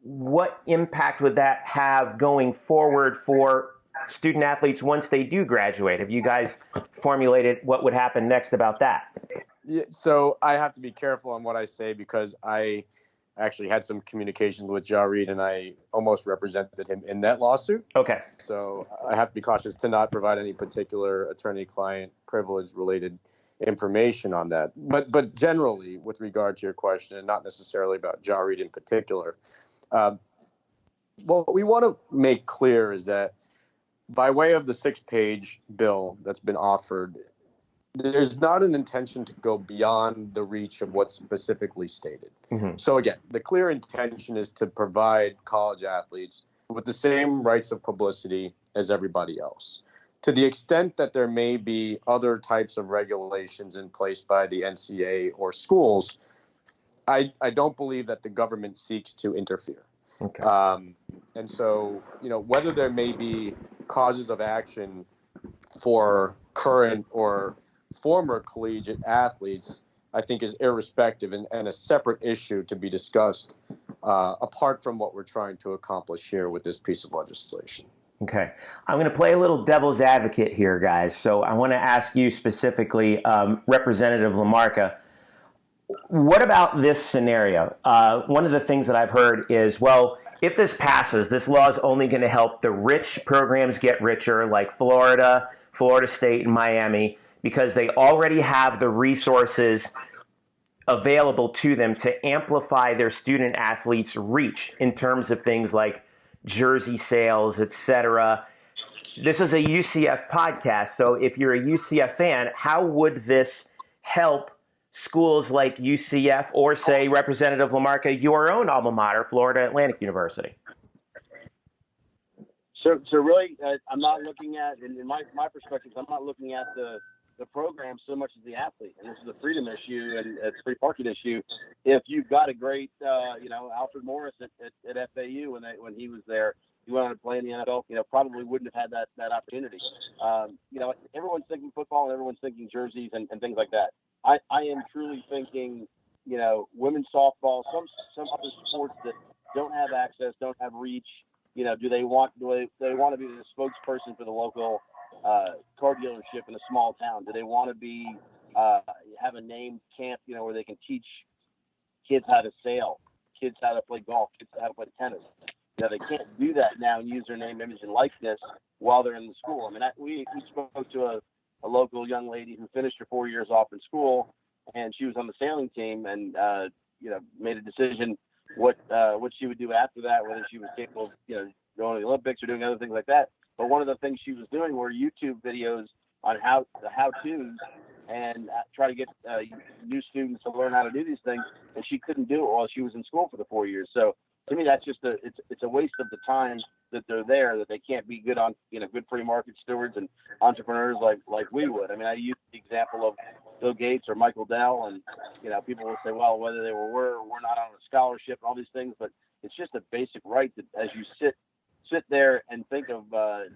What impact would that have going forward for student athletes once they do graduate? Have you guys formulated what would happen next about that? Yeah, so I have to be careful on what I say, because I actually had some communications with Ja Reed, and I almost represented him in that lawsuit. Okay. So I have to be cautious to not provide any particular attorney-client privilege-related information on that. But generally, with regard to your question, and not necessarily about Ja Reed in particular, what we want to make clear is that by way of the 6-page bill that's been offered, there's not an intention to go beyond the reach of what's specifically stated. Mm-hmm. So again, the clear intention is to provide college athletes with the same rights of publicity as everybody else. To the extent that there may be other types of regulations in place by the NCAA or schools, I don't believe that the government seeks to interfere. Okay. And so, whether there may be causes of action for current or former collegiate athletes, I think is irrespective and a separate issue to be discussed apart from what we're trying to accomplish here with this piece of legislation. Okay. I'm going to play a little devil's advocate here, guys. So I want to ask you specifically, Representative LaMarca, what about this scenario? One of the things that I've heard is, well, if this passes, this law is only going to help the rich programs get richer, like Florida, Florida State, and Miami, because they already have the resources available to them to amplify their student athletes' reach in terms of things like jersey sales, etc. This is a UCF podcast, so if you're a UCF fan, how would this help schools like UCF or, say, Representative LaMarca, your own alma mater, Florida Atlantic University? So really, I'm not looking at, in my perspective, I'm not looking at the program so much as the athlete. And this is a freedom issue and a free parking issue. If you've got a great, Alfred Morris at FAU when he was there, he went on to play in the NFL, probably wouldn't have had that opportunity. Everyone's thinking football and everyone's thinking jerseys and things like that. I am truly thinking, women's softball, some other sports that don't have access, don't have reach. Do they want to be the spokesperson for the local car dealership in a small town? Do they want to be have a named camp, where they can teach kids how to sail, kids how to play golf, kids how to play tennis? They can't do that now and use their name, image, and likeness while they're in the school. I mean, we spoke to a local young lady who finished her 4 years off in school, and she was on the sailing team, and made a decision what she would do after that, whether she was capable of going to the Olympics or doing other things like that. But one of the things she was doing were YouTube videos on how-tos and try to get new students to learn how to do these things, and she couldn't do it while she was in school for the 4 years. So to me, that's just it's a waste of the time that they're there, that they can't be good free market stewards and entrepreneurs like we would. I mean, I use the example of Bill Gates or Michael Dell, and people will say, well, whether they were not on a scholarship and all these things, but it's just a basic right that as you sit there and think of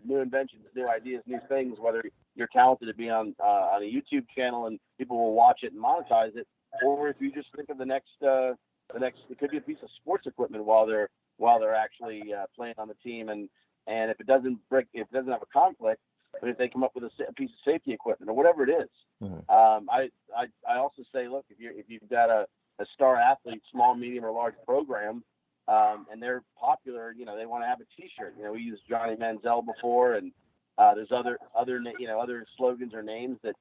new inventions, new ideas, new things, whether you're talented to be on a YouTube channel and people will watch it and monetize it, or if you just think of the next, it could be a piece of sports equipment while they're actually playing on the team, and And if it doesn't have a conflict, but if they come up with a piece of safety equipment or whatever it is, I also say, look, if you've got a star athlete, small, medium, or large program, and they're popular, they want to have a T-shirt. We used Johnny Manziel before, and there's other slogans or names that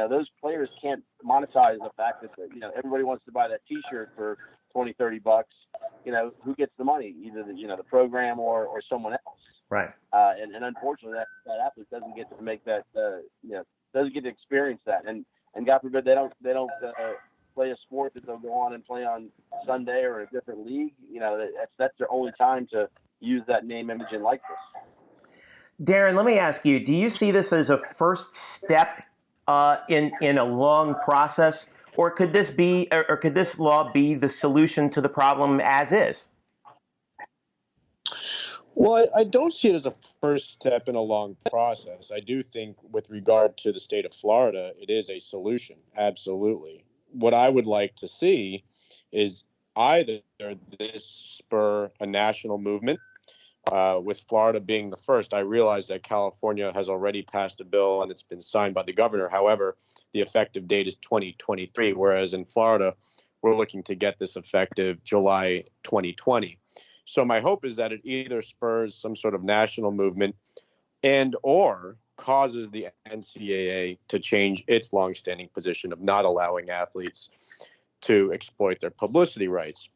those players can't monetize the fact that everybody wants to buy that T-shirt for $20-$30. Who gets the money? Either the program or someone else. Right. And unfortunately, that athlete doesn't get to make that. Doesn't get to experience that. And God forbid they don't play a sport that they'll go on and play on Sunday or a different league. That's their only time to use that name, image, and likeness. Darren, let me ask you: do you see this as a first step in a long process, or could this law be the solution to the problem as is? Well, I don't see it as a first step in a long process. I do think with regard to the state of Florida, it is a solution. Absolutely. What I would like to see is either this spur a national movement, with Florida being the first. I realize that California has already passed a bill and it's been signed by the governor. However, the effective date is 2023, whereas in Florida, we're looking to get this effective July 2020. So my hope is that it either spurs some sort of national movement and or causes the NCAA to change its longstanding position of not allowing athletes to exploit their publicity rights.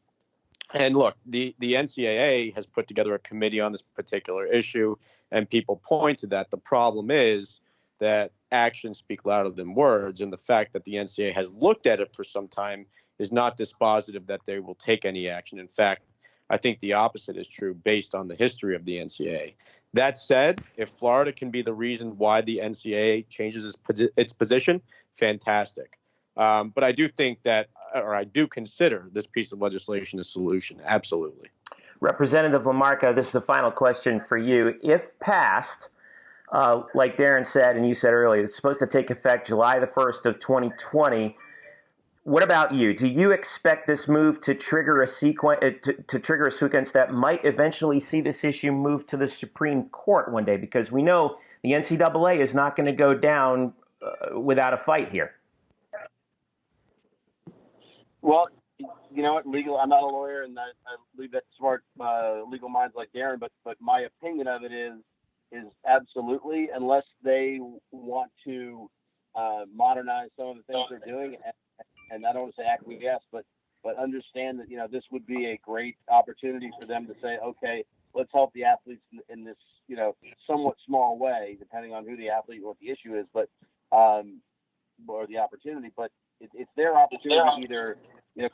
And look, the NCAA has put together a committee on this particular issue, and people point to that. The problem is that actions speak louder than words, and the fact that the NCAA has looked at it for some time is not dispositive that they will take any action. In fact, I think the opposite is true based on the history of the NCAA. That said, if Florida can be the reason why the NCAA changes its position, fantastic. But I do think that, or I do consider this piece of legislation a solution. Absolutely. Representative LaMarca, this is the final question for you. If passed, like Darren said and you said earlier, it's supposed to take effect July the 1st of 2020. What about you? Do you expect this move to trigger a sequence that might eventually see this issue move to the Supreme Court one day? Because we know the NCAA is not going to go down without a fight here. Well, you know what, I'm not a lawyer, and I leave that to smart legal minds like Darren, but my opinion of it is absolutely, unless they want to modernize some of the things they're doing, and I don't want to say acquiesce, but understand that, this would be a great opportunity for them to say, okay, let's help the athletes in this, somewhat small way, depending on who the athlete and what the issue is, but or the opportunity, but it's their opportunity to either,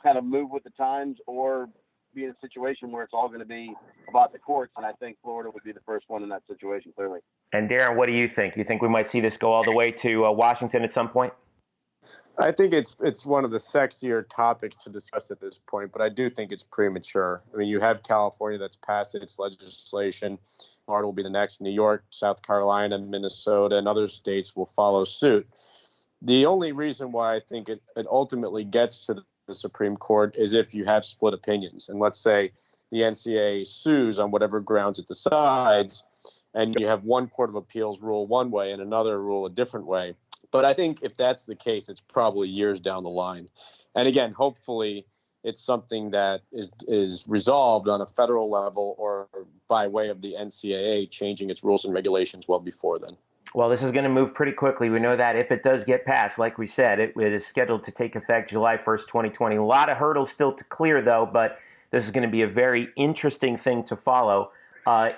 kind of move with the times or be in a situation where it's all going to be about the courts. And I think Florida would be the first one in that situation, clearly. And Darren, what do you think? You think we might see this go all the way to Washington at some point? I think it's one of the sexier topics to discuss at this point, but I do think it's premature. I mean, you have California that's passed its legislation. Florida will be the next. New York, South Carolina, Minnesota, and other states will follow suit. The only reason why I think it ultimately gets to the Supreme Court is if you have split opinions. And let's say the NCAA sues on whatever grounds it decides, and you have one court of appeals rule one way and another rule a different way. But I think if that's the case, it's probably years down the line. And again, hopefully it's something that is resolved on a federal level or by way of the NCAA changing its rules and regulations well before then. Well, this is going to move pretty quickly. We know that if it does get passed, like we said, it is scheduled to take effect July 1st, 2020. A lot of hurdles still to clear, though, but this is going to be a very interesting thing to follow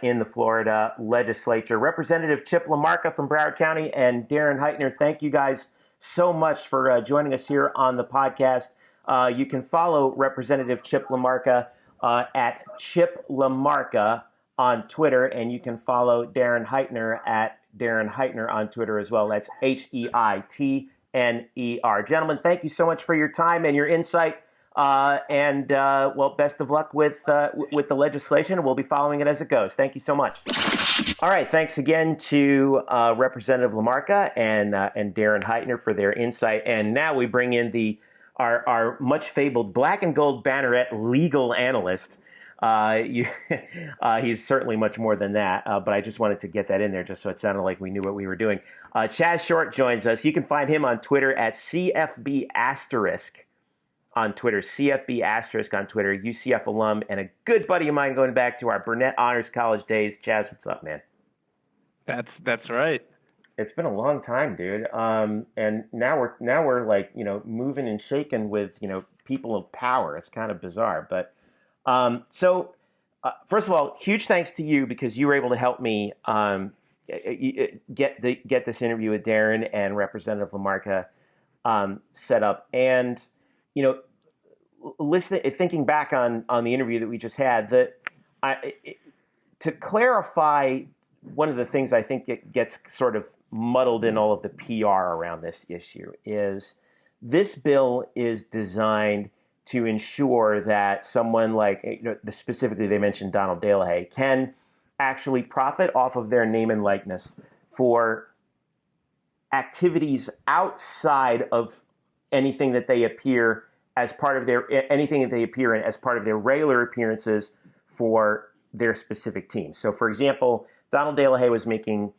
in the Florida legislature. Representative Chip LaMarca from Broward County and Darren Heitner, thank you guys so much for joining us here on the podcast. You can follow Representative Chip LaMarca at Chip LaMarca on Twitter, and you can follow Darren Heitner at Darren Heitner on Twitter as well. That's Heitner. Gentlemen, thank you so much for your time and your insight. Well, best of luck with the legislation. We'll be following it as it goes. Thank you so much. All right. Thanks again to Representative LaMarca and Darren Heitner for their insight. And now we bring in our much fabled Black and Gold Banneret legal analyst, He's certainly much more than that, but I just wanted to get that in there just so it sounded like we knew what we were doing. Chaz Short joins us. You can find him on Twitter at CFB*. On Twitter, CFB* on Twitter, UCF alum, and a good buddy of mine going back to our Burnett Honors College days. Chaz, what's up, man? That's right. It's been a long time, dude. And now we're like, moving and shaking with, people of power. It's kind of bizarre. But so first of all, huge thanks to you because you were able to help me get this interview with Darren and Representative LaMarca set up. And thinking back on the interview that we just had, to clarify one of the things I think it gets sort of muddled in all of the PR around this issue is this bill is designed to ensure that someone like, specifically they mentioned Donald Delahaye, can actually profit off of their name and likeness for activities outside of anything that they appear as part of anything that they appear in as part of their regular appearances for their specific team. So, for example, Donald Delahaye was making,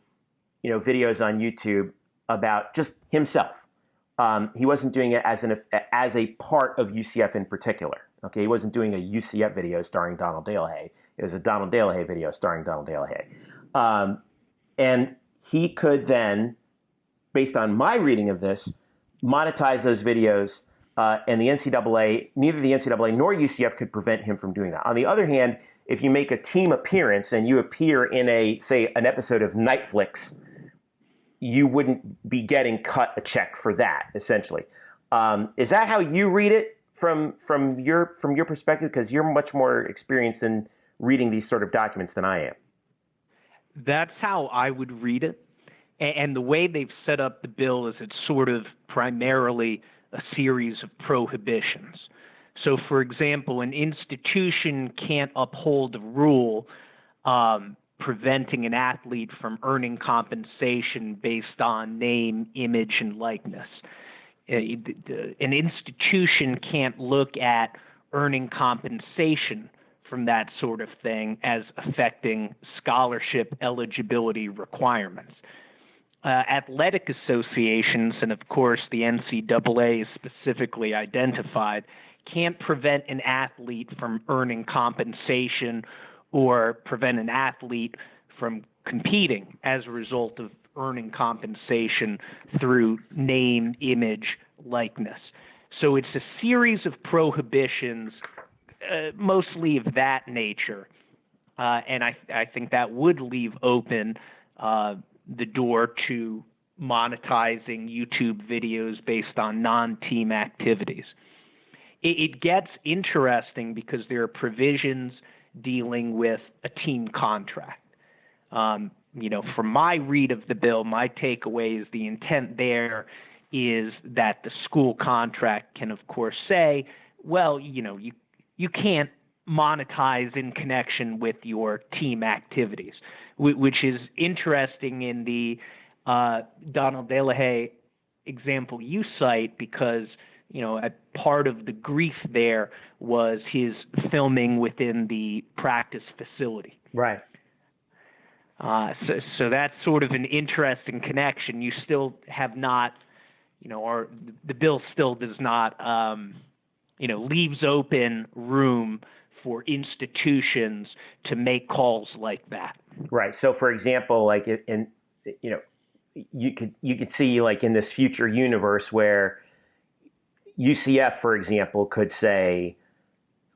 videos on YouTube about just himself. He wasn't doing it as a part of UCF in particular. Okay, he wasn't doing a UCF video starring Donald Delahaye. It was a Donald Delahaye video starring Donald Delahaye. And he could then, based on my reading of this, monetize those videos, and the NCAA, neither the NCAA nor UCF could prevent him from doing that. On the other hand, if you make a team appearance and you appear in an episode of Netflix, you wouldn't be getting cut a check for that, essentially. Is that how you read it from your perspective? Because you're much more experienced in reading these sort of documents than I am. That's how I would read it. And the way they've set up the bill is it's sort of primarily a series of prohibitions. So, for example, an institution can't uphold a rule preventing an athlete from earning compensation based on name, image, and likeness. An institution can't look at earning compensation from that sort of thing as affecting scholarship eligibility requirements. Athletic associations, and of course the NCAA is specifically identified, can't prevent an athlete from earning compensation or prevent an athlete from competing as a result of earning compensation through name, image, likeness. So it's a series of prohibitions, mostly of that nature. And I think that would leave open the door to monetizing YouTube videos based on non-team activities. It gets interesting because there are provisions dealing with a team contract. From my read of the bill, my takeaway is the intent there is that the school contract can, of course, say, well, you can't monetize in connection with your team activities, which is interesting in the Donald Delahaye example you cite because, a part of the grief there was his filming within the practice facility. Right. So that's sort of an interesting connection. You still have not, or the bill still does not, leaves open room for institutions to make calls like that. Right. So, for example, like you could see like in this future universe where UCF, for example, could say,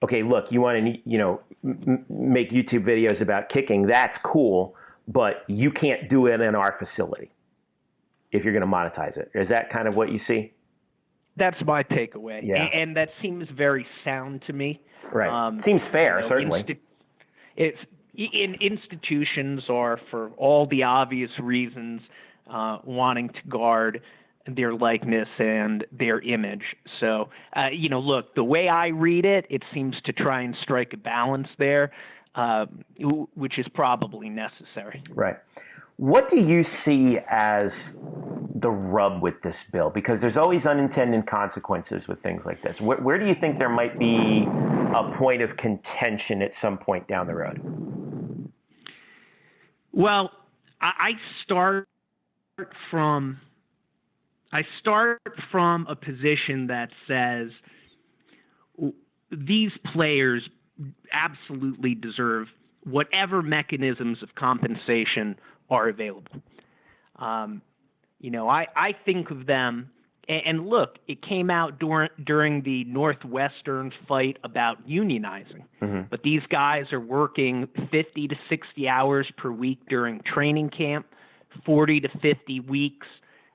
okay, look, you want to, make YouTube videos about kicking. That's cool, but you can't do it in our facility if you're going to monetize it. Is that kind of what you see? That's my takeaway. Yeah. And that seems very sound to me. Right. Seems fair, certainly. Institutions are, for all the obvious reasons, wanting to guard their likeness and their image. So, look, the way I read it, it seems to try and strike a balance there, which is probably necessary. Right. What do you see as the rub with this bill? Because there's always unintended consequences with things like this. Where do you think there might be a point of contention at some point down the road? Well, I start from a position that says these players absolutely deserve whatever mechanisms of compensation are available. I think of them, and look, it came out during the Northwestern fight about unionizing, but these guys are working 50 to 60 hours per week during training camp, 40 to 50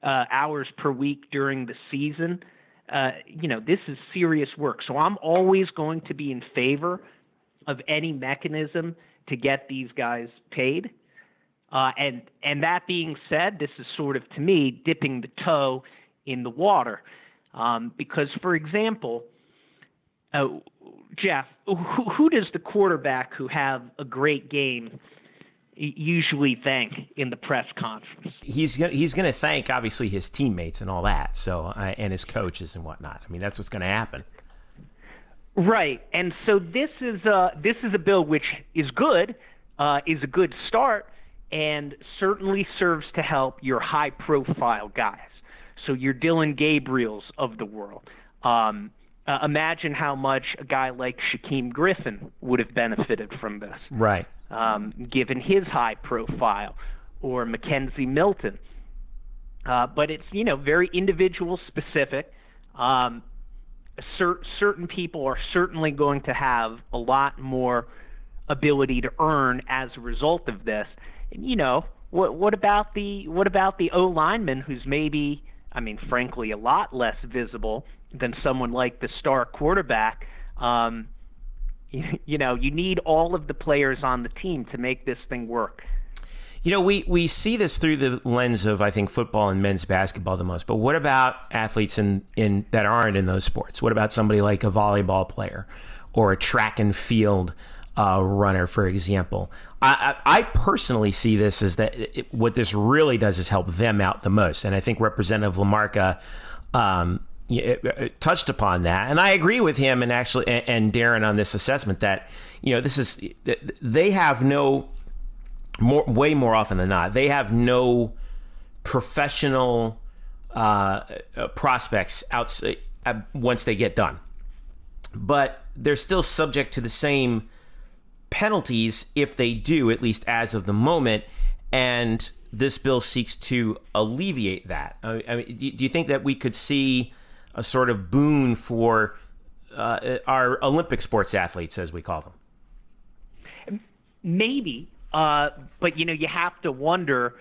hours per week during the season. This is serious work. So I'm always going to be in favor of any mechanism to get these guys paid. And that being said, this is sort of, to me, dipping the toe in the water. Because, for example, Jeff, who does the quarterback who have a great game usually thank in the press conference? He's going to thank, obviously, his teammates and all that, so and his coaches and whatnot. I mean, that's what's going to happen. Right, and so this is a bill which is good, is a good start, and certainly serves to help your high-profile guys. So your Dylan Gabriels of the world. Imagine how much a guy like Shaquem Griffin would have benefited from this. Right. Given his high profile, or Mackenzie Milton. But it's, very individual specific. Certain people are certainly going to have a lot more ability to earn as a result of this. And, what about the O lineman who's maybe, frankly, a lot less visible than someone like the star quarterback? You need all of the players on the team to make this thing work. We see this through the lens of, I think, football and men's basketball the most. But what about athletes in that aren't in those sports? What about somebody like a volleyball player or a track and field runner, for example? I personally see this as that what this really does is help them out the most. And I think Representative LaMarca touched upon that, and I agree with him and Darren on this assessment that they have way more often than not, they have no professional prospects outside once they get done, but they're still subject to the same penalties if they do, at least as of the moment, and this bill seeks to alleviate that. Do you think that we could see a sort of boon for our Olympic sports athletes, as we call them? Maybe, but you have to wonder,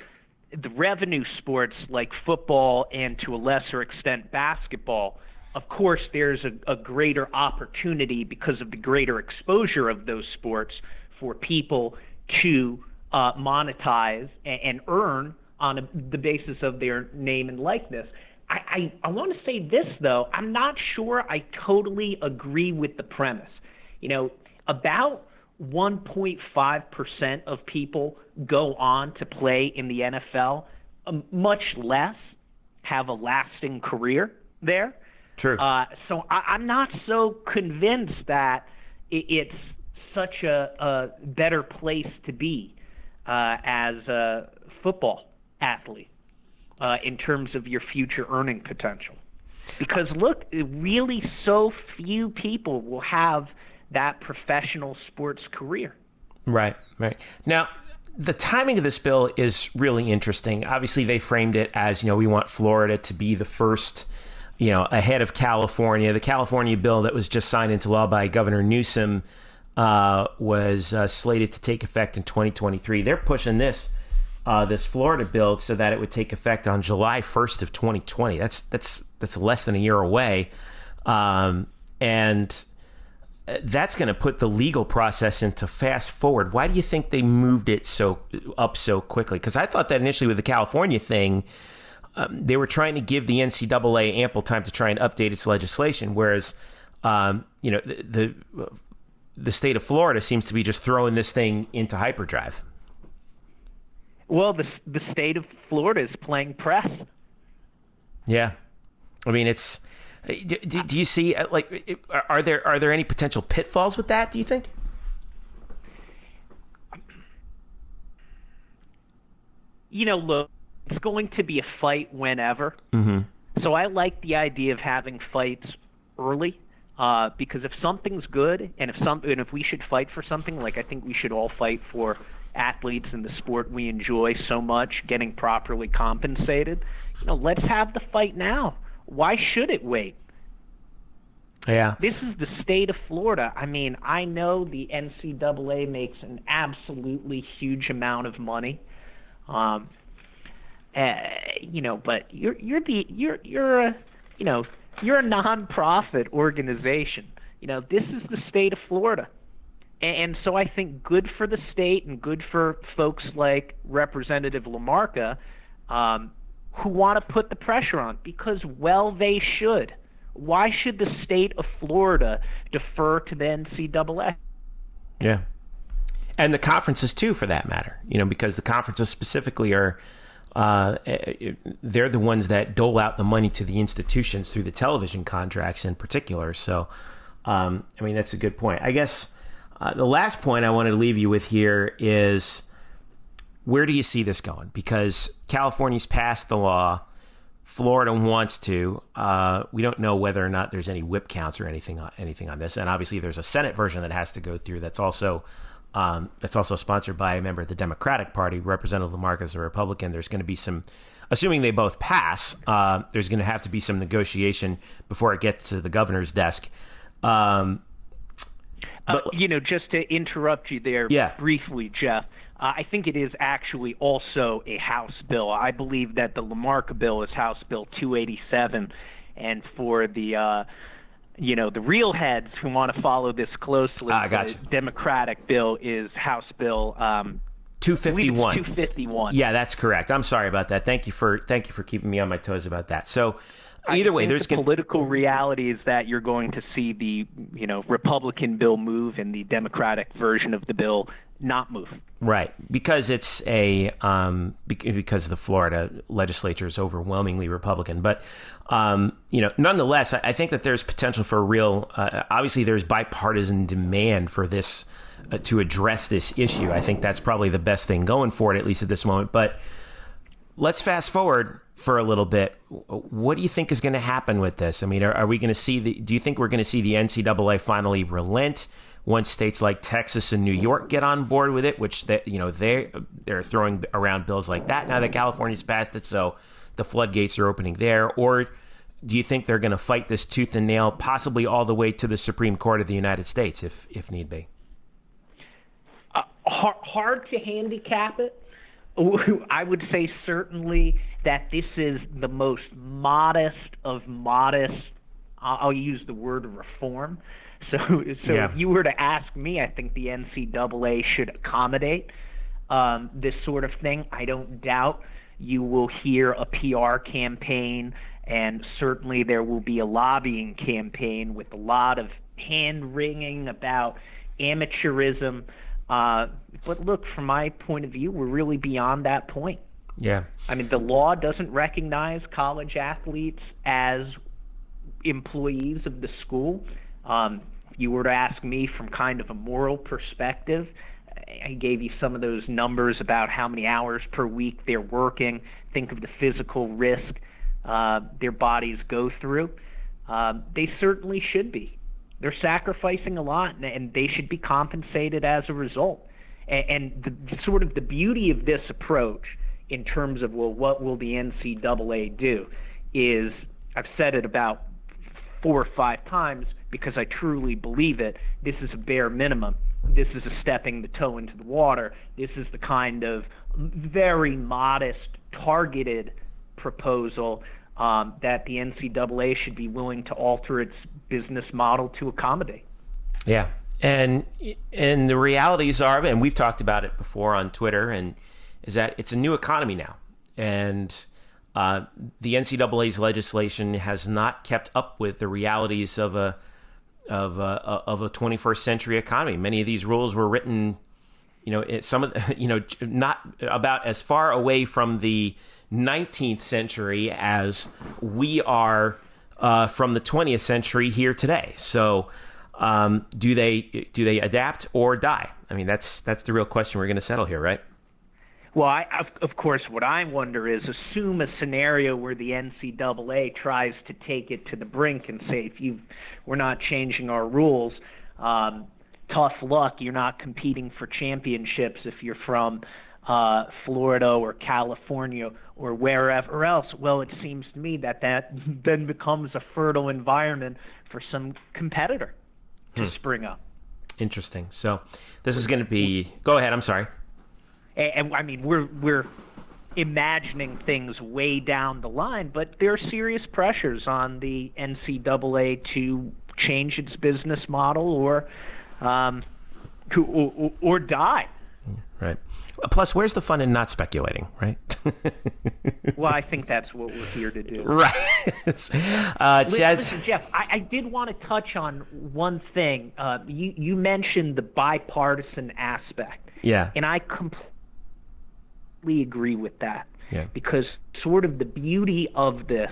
the revenue sports like football and to a lesser extent basketball, of course there's a greater opportunity because of the greater exposure of those sports for people to monetize and earn on the basis of their name and likeness. I want to say this, though. I'm not sure I totally agree with the premise. About 1.5% of people go on to play in the NFL, much less have a lasting career there. True. So I'm not so convinced that it's such a better place to be as a football athlete in terms of your future earning potential. Because, look, really so few people will have that professional sports career. Right. Now, the timing of this bill is really interesting. Obviously, they framed it as, we want Florida to be the first, ahead of California. The California bill that was just signed into law by Governor Newsom was slated to take effect in 2023. They're pushing this Florida bill so that it would take effect on July 1st of 2020. That's less than a year away. And that's going to put the legal process into fast forward. Why do you think they moved it so quickly? Because I thought that initially with the California thing, they were trying to give the NCAA ample time to try and update its legislation, whereas the state of Florida seems to be just throwing this thing into hyperdrive. Well, the state of Florida is playing press. Yeah. I mean, it's. Do you see are there any potential pitfalls with that? Do you think? Look, it's going to be a fight whenever. Mm-hmm. So I like the idea of having fights early, because if something's good, and if we should fight for something, like I think we should all fight for athletes in the sport we enjoy so much getting properly compensated. Let's have the fight now. Why should it wait? Yeah. This is the state of Florida. I mean, I know the NCAA makes an absolutely huge amount of money. But you're a nonprofit organization. This is the state of Florida. And so I think good for the state and good for folks like Representative LaMarca, who want to put the pressure on, because, well, they should. Why should the state of Florida defer to the NCAA? Yeah. And the conferences, too, for that matter, because the conferences specifically are, they're the ones that dole out the money to the institutions through the television contracts in particular. So, that's a good point. I guess the last point I wanted to leave you with here is, where do you see this going? Because California's passed the law. Florida wants to. We don't know whether or not there's any whip counts or anything on this. And obviously there's a Senate version that has to go through that's also sponsored by a member of the Democratic Party. Representative LaMarca is a Republican. There's going to be some, assuming they both pass, there's going to have to be some negotiation before it gets to the governor's desk. Just to interrupt you there briefly, Jeff, I think it is actually also a House bill. I believe that the LaMarca bill is House Bill 287, and for the the real heads who want to follow this closely, the Democratic bill is House Bill 251. 251. Yeah, that's correct. I'm sorry about that. Thank you for keeping me on my toes about that. So either way, there's the political reality is that you're going to see the Republican bill move and the Democratic version of the bill not move. Right, because it's because the Florida legislature is overwhelmingly Republican. But nonetheless, I think that there's potential for real. Obviously, there's bipartisan demand for this to address this issue. I think that's probably the best thing going for it, at least at this moment. But let's fast forward for a little bit. What do you think is going to happen with this? I mean, are we going to see do you think we're going to see the NCAA finally relent once states like Texas and New York get on board with it, which they're throwing around bills like that now that California's passed it, so the floodgates are opening there? Or do you think they're going to fight this tooth and nail, possibly all the way to the Supreme Court of the United States, if need be? Hard to handicap it. I would say certainly that this is the most modest of modest, I'll use the word reform. So yeah. If you were to ask me, I think the NCAA should accommodate this sort of thing. I don't doubt you will hear a PR campaign, and certainly there will be a lobbying campaign with a lot of hand-wringing about amateurism. But look, from my point of view, we're really beyond that point. Yeah. I mean, the law doesn't recognize college athletes as employees of the school. If you were to ask me from kind of a moral perspective, I gave you some of those numbers about how many hours per week they're working. Think of the physical risk their bodies go through. They certainly should be. They're sacrificing a lot, and they should be compensated as a result. And the beauty of this approach in terms of, well, what will the NCAA do, is I've said it about 4 or 5 times because I truly believe it. This is a bare minimum. This is a stepping the toe into the water. This is the kind of very modest, targeted proposal that the NCAA should be willing to alter its business model to accommodate. Yeah. And the realities are, and we've talked about it before on Twitter, and is that it's a new economy now. And the NCAA's legislation has not kept up with the realities of a 21st century economy. Many of these rules were written not about as far away from the 19th century as we are from the 20th century here today. So do they adapt or die? I mean, that's the real question we're going to settle here, right? Well, of course, what I wonder is assume a scenario where the NCAA tries to take it to the brink and say, we're not changing our rules, tough luck, you're not competing for championships if you're from Florida or California or wherever else. Well, it seems to me that then becomes a fertile environment for some competitor to spring up. Interesting. So this is going to be... Go ahead, I'm sorry. And I mean, we're imagining things way down the line, but there are serious pressures on the NCAA to change its business model or die. Right. Plus, where's the fun in not speculating, right? Well, I think that's what we're here to do. Right. Listen, Jeff, I did want to touch on one thing. You mentioned the bipartisan aspect. Yeah. And I completely agree with that. Yeah. Because sort of the beauty of this,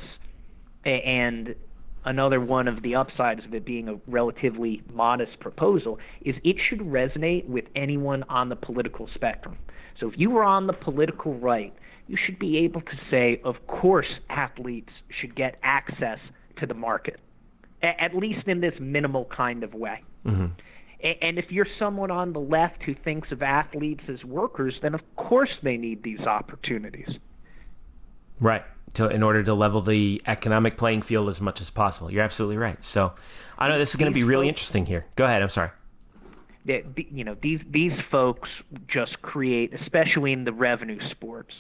and another one of the upsides of it being a relatively modest proposal, is it should resonate with anyone on the political spectrum. So if you were on the political right, you should be able to say, of course, athletes should get access to the market, at least in this minimal kind of way. Mm-hmm. And if you're someone on the left who thinks of athletes as workers, then of course they need these opportunities. Right. In order to level the economic playing field as much as possible. You're absolutely right. So I know this is going to be really interesting here. Go ahead. I'm sorry. These folks just create, especially in the revenue sports,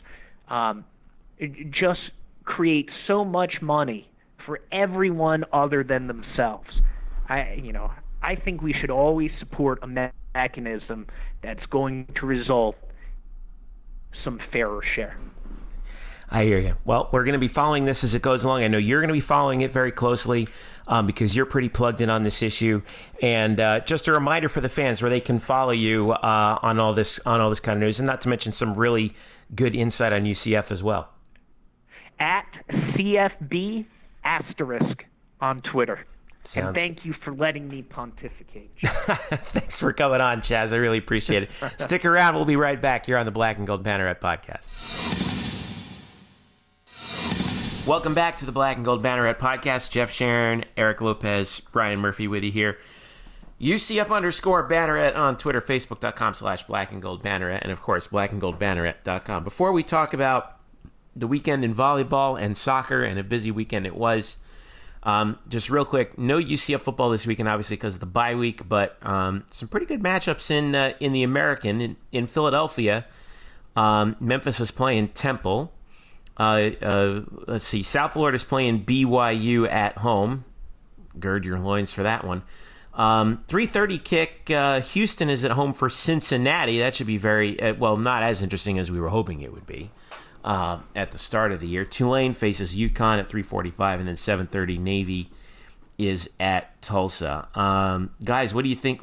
just create so much money for everyone other than themselves. I think we should always support a mechanism that's going to result some fairer share. I hear you. Well, we're going to be following this as it goes along. I know you're going to be following it very closely because you're pretty plugged in on this issue. And just a reminder for the fans where they can follow you on all this kind of news, and not to mention some really good insight on UCF as well. At CFB * on Twitter. And thank you for letting me pontificate. Thanks for coming on, Chaz. I really appreciate it. Stick around. We'll be right back here on the Black and Gold Banneret Podcast. Welcome back to the Black and Gold Banneret Podcast. Jeff Sharon, Eric Lopez, Brian Murphy with you here. UCF_Banneret on Twitter, Facebook.com/Black and Gold Banneret, and of course, blackandgoldbanneret.com. Before we talk about the weekend in volleyball and soccer, and a busy weekend it was, just real quick, no UCF football this weekend, obviously, because of the bye week, but some pretty good matchups in the American. In Philadelphia, Memphis is playing Temple. Let's see, South Florida's playing BYU at home. Gird your loins for that one. 3:30 kick, Houston is at home for Cincinnati. That should be very, not as interesting as we were hoping it would be. At the start of the year. Tulane faces UConn at 3:45, and then 7:30 Navy is at Tulsa. Guys, what do you think?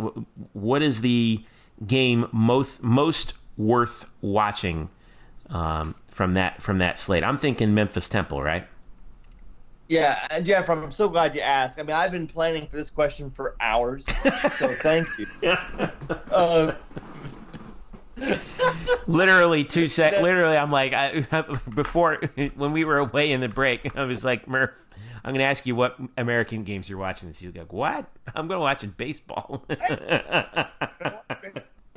What is the game most worth watching from that slate? I'm thinking Memphis Temple, right? Yeah, Jeff, I'm so glad you asked. I mean, I've been planning for this question for hours, so thank you. Literally 2 seconds. Literally, I'm like, before, when we were away in the break, I was like, Murph, I'm going to ask you what American games you're watching. He's like, what? I'm going to watch baseball.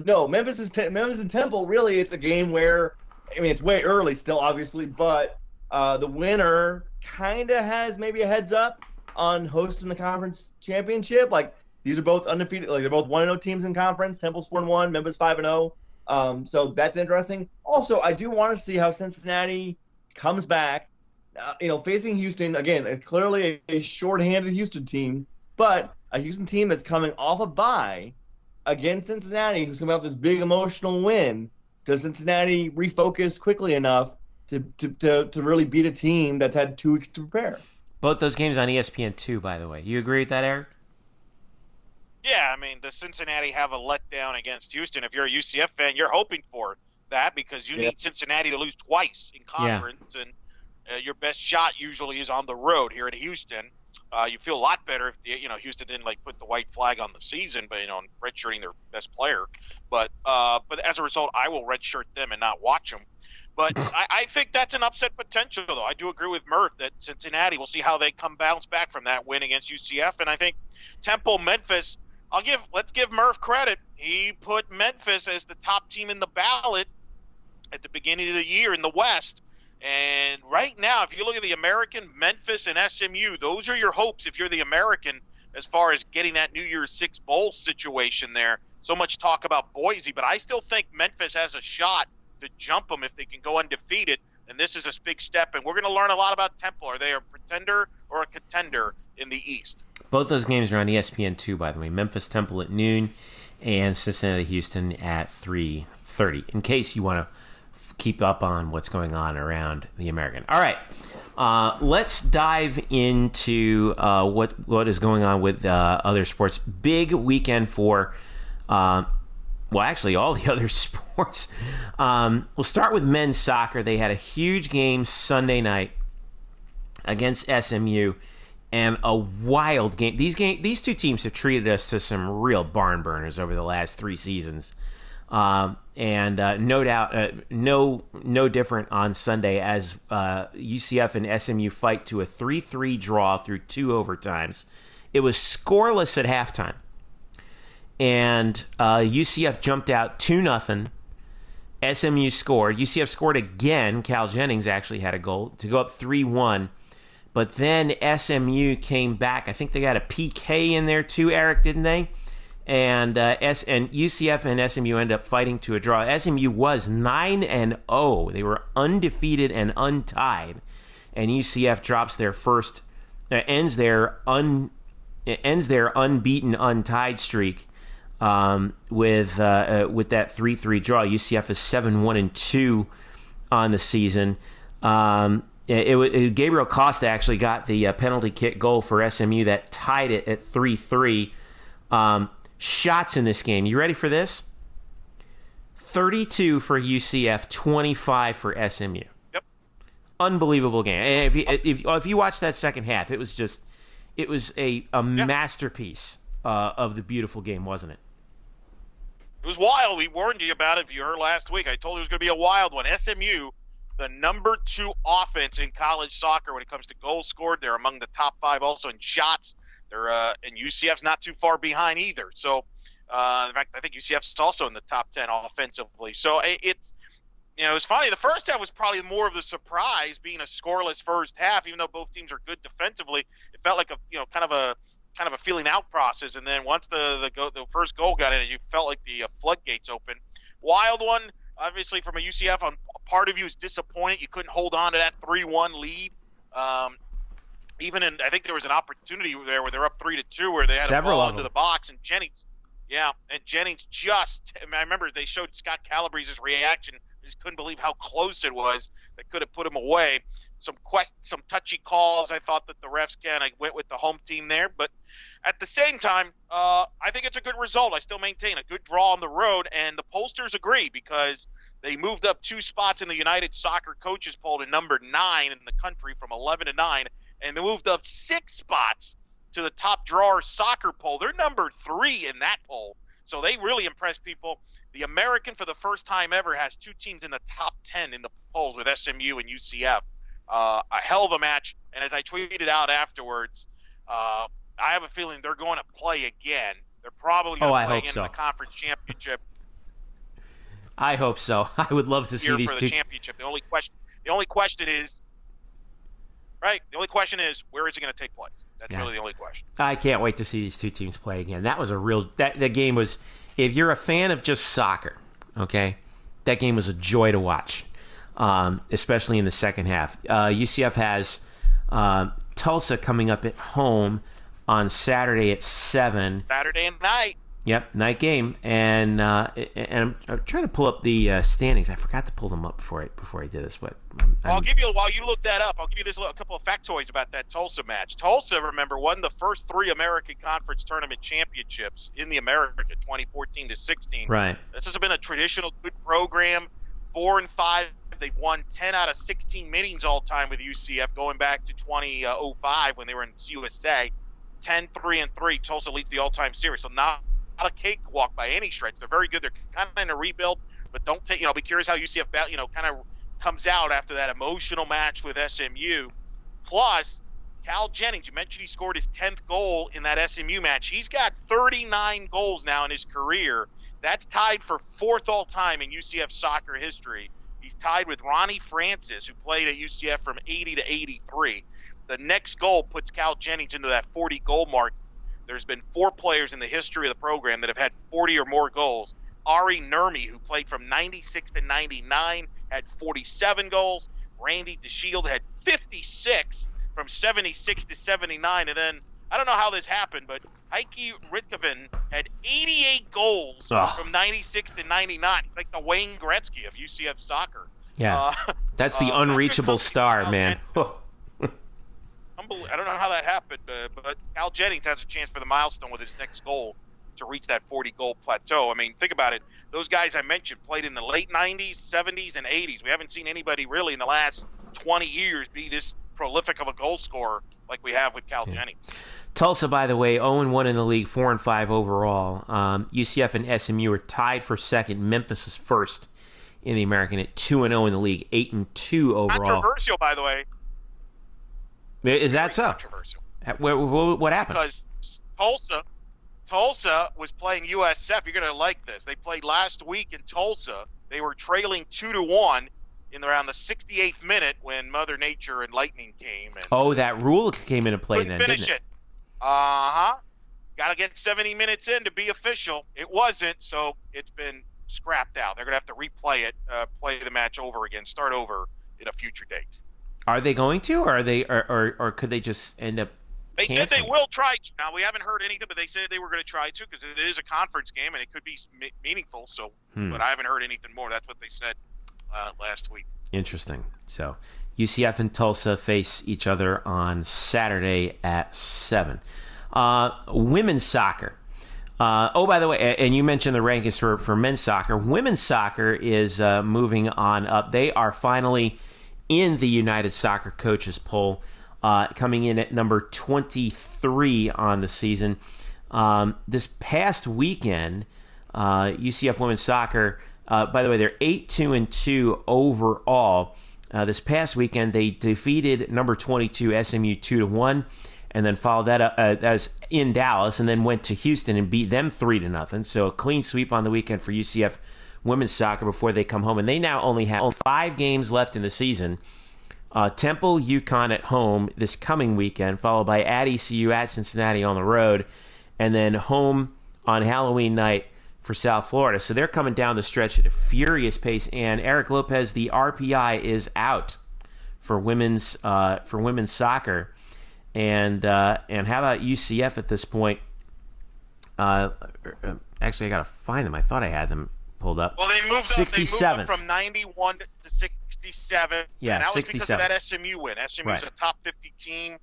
No, Memphis and Temple, really, it's a game where, I mean, it's way early still, obviously, but the winner kind of has maybe a heads up on hosting the conference championship. Like, these are both undefeated. Like, they're both 1-0 teams in conference. Temple's 4-1, Memphis 5-0. So that's interesting. Also, I do want to see how Cincinnati comes back. Facing Houston, again, clearly a shorthanded Houston team, but a Houston team that's coming off a bye against Cincinnati, who's coming off this big emotional win. Does Cincinnati refocus quickly enough to really beat a team that's had 2 weeks to prepare? Both those games on ESPN2, by the way. You agree with that, Eric? Yeah, I mean, the Cincinnati have a letdown against Houston. If you're a UCF fan, you're hoping for that because you need Cincinnati to lose twice in conference, and your best shot usually is on the road here at Houston. You feel a lot better if Houston didn't put the white flag on the season, but redshirting their best player. But as a result, I will redshirt them and not watch them. But I think that's an upset potential, though. I do agree with Murph that Cincinnati, we'll see how they bounce back from that win against UCF. And I think Temple, Memphis, let's give Murph credit. He put Memphis as the top team in the ballot at the beginning of the year in the West. And right now, if you look at the American, Memphis and SMU, those are your hopes if you're the American as far as getting that New Year's Six bowl situation there. So much talk about Boise, but I still think Memphis has a shot to jump them if they can go undefeated. And this is a big step. And we're going to learn a lot about Temple. Are they a pretender or a contender in the East? Both those games are on ESPN2, by the way. Memphis Temple at noon and Cincinnati Houston at 3:30, in case you want to keep up on what's going on around the American. All right, let's dive into what is going on with other sports. Big weekend for, actually all the other sports. We'll start with men's soccer. They had a huge game Sunday night against SMU. And a wild game. These two teams have treated us to some real barn burners over the last 3 seasons, and no doubt, no different on Sunday as UCF and SMU fight to a 3-3 draw through 2 overtimes. It was scoreless at halftime, and UCF jumped out 2-0. SMU scored. UCF scored again. Cal Jennings actually had a goal to go up 3-1. But then SMU came back. I think they got a PK in there too, Eric, didn't they? And UCF and SMU ended up fighting to a draw. SMU was 9-0. They were undefeated and untied. And UCF drops their ends their unbeaten untied streak with that 3-3 draw. UCF is 7-1-2 on the season. Gabriel Costa actually got the penalty kick goal for SMU that tied it at 3-3. Shots in this game. You ready for this? 32 for UCF, 25 for SMU. Yep. Unbelievable game. And if you watch that second half, it was a masterpiece of the beautiful game, wasn't it? It was wild. We warned you about it if you heard last week. I told you it was going to be a wild one. SMU, the number 2 offense in college soccer when it comes to goals scored. They're among the top 5 also in shots. And UCF's not too far behind either. So, in fact, I think UCF's also in the top 10 offensively. So it's funny. The first half was probably more of the surprise, being a scoreless first half. Even though both teams are good defensively, it felt like kind of a feeling out process. And then once the first goal got in, you felt like the floodgates open. Wild one. Obviously, from a UCF, part of you is disappointed you couldn't hold on to that 3-1 lead. I think there was an opportunity there where they're up 3-2, where they had a ball into the box, and Jennings I remember they showed Scott Calabrese's reaction. He just couldn't believe how close it was. That could have put him away. Some touchy calls. I thought that the refs went with the home team there, but at the same time, I think it's a good result. I still maintain a good draw on the road, and the pollsters agree because they moved up 2 spots in the United Soccer Coaches poll to number 9 in the country from 11 to 9, and they moved up 6 spots to the top drawer soccer poll. They're number 3 in that poll, so they really impressed people. The American, for the first time ever, has 2 teams in the top 10 in the polls with SMU and UCF. A hell of a match, and as I tweeted out afterwards, I have a feeling they're going to play again. They're probably going to play again in the conference championship. I hope so. I would love to see these for two. The championship. The only question is, right? The only question is, where is it going to take place? That's really the only question. I can't wait to see these 2 teams play again. That was the game was. If you're a fan of just soccer, okay, that game was a joy to watch. Especially in the second half. UCF has Tulsa coming up at home on Saturday at 7. Saturday night. Yep, night game, and I'm trying to pull up the standings. I forgot to pull them up before I did this, but I'll give you, while you look that up, I'll give you a couple of factoids about that Tulsa match. Tulsa, remember, won the first 3 American Conference Tournament championships in the America, 2014 to 16. Right. This has been a traditional good program. 4-5. They've won 10 out of 16 meetings all time with UCF, going back to 2005 when they were in USA. 10-3-3. Tulsa leads the all-time series, so not a cakewalk by any stretch. They're very good. They're kind of in a rebuild, but don't take, be curious how UCF, kind of comes out after that emotional match with SMU. Plus, Cal Jennings, you mentioned he scored his 10th goal in that SMU match. He's got 39 goals now in his career. That's tied for 4th all time in UCF soccer history. He's tied with Ronnie Francis, who played at UCF from 80 to 83. The next goal puts Cal Jennings into that 40-goal mark. There's been 4 players in the history of the program that have had 40 or more goals. Ari Nurmi, who played from 96 to 99, had 47 goals. Randy DeShield had 56 from 76 to 79. And then, I don't know how this happened, but Heikki Ritkoven had 88 goals from 96 to 99. It's like the Wayne Gretzky of UCF soccer. Yeah, that's the unreachable star, man. I don't know how that happened, but Cal Jennings has a chance for the milestone with his next goal to reach that 40-goal plateau. I mean, think about it. Those guys I mentioned played in the late 90s, 70s, and 80s. We haven't seen anybody really in the last 20 years be this prolific of a goal scorer like we have with Cal Jennings. Tulsa, by the way, 0-1 in the league, 4-5 overall. UCF and SMU are tied for second. Memphis is first in the American at 2-0 in the league, 8-2 overall. Controversial, by the way. Is that so? Controversial. What happened? Because Tulsa was playing USF. You're going to like this. They played last week in Tulsa. They were trailing 2-1 in around the 68th minute when Mother Nature and lightning came. And that rule came into play then, finish didn't it? Uh-huh. Got to get 70 minutes in to be official. It wasn't, so it's been scrapped out. They're going to have to replay it, play the match over again, start over in a future date. Are they going to, or are they, or could they just end up? They canceling? said they will try to. Now, we haven't heard anything, but they said they were going to try to because it is a conference game and it could be meaningful. So, but I haven't heard anything more. That's what they said last week. Interesting. So, UCF and Tulsa face each other on Saturday at 7. Women's soccer. By the way, and you mentioned the rankings for men's soccer. Women's soccer is moving on up. They are finally in the United Soccer Coaches poll, coming in at number 23 on the season. This past weekend, UCF women's soccer, by the way, they're 8-2-2 overall. This past weekend, they defeated number 22 SMU 2-1, and then followed that up. That was in Dallas, and then went to Houston and beat them 3-0. So a clean sweep on the weekend for UCF women's soccer before they come home, and they now only have 5 games left in the season. Temple, UConn at home this coming weekend, followed by at ECU, at Cincinnati on the road, and then home on Halloween night for South Florida. So they're coming down the stretch at a furious pace. And Eric Lopez, the RPI is out for women's soccer. And how about UCF at this point? Actually, I got to find them. I thought I had them pulled up. Well, they moved 67th. from 91 to 67. Yeah, and that 67. was because of that SMU win. SMU was a top 50 team.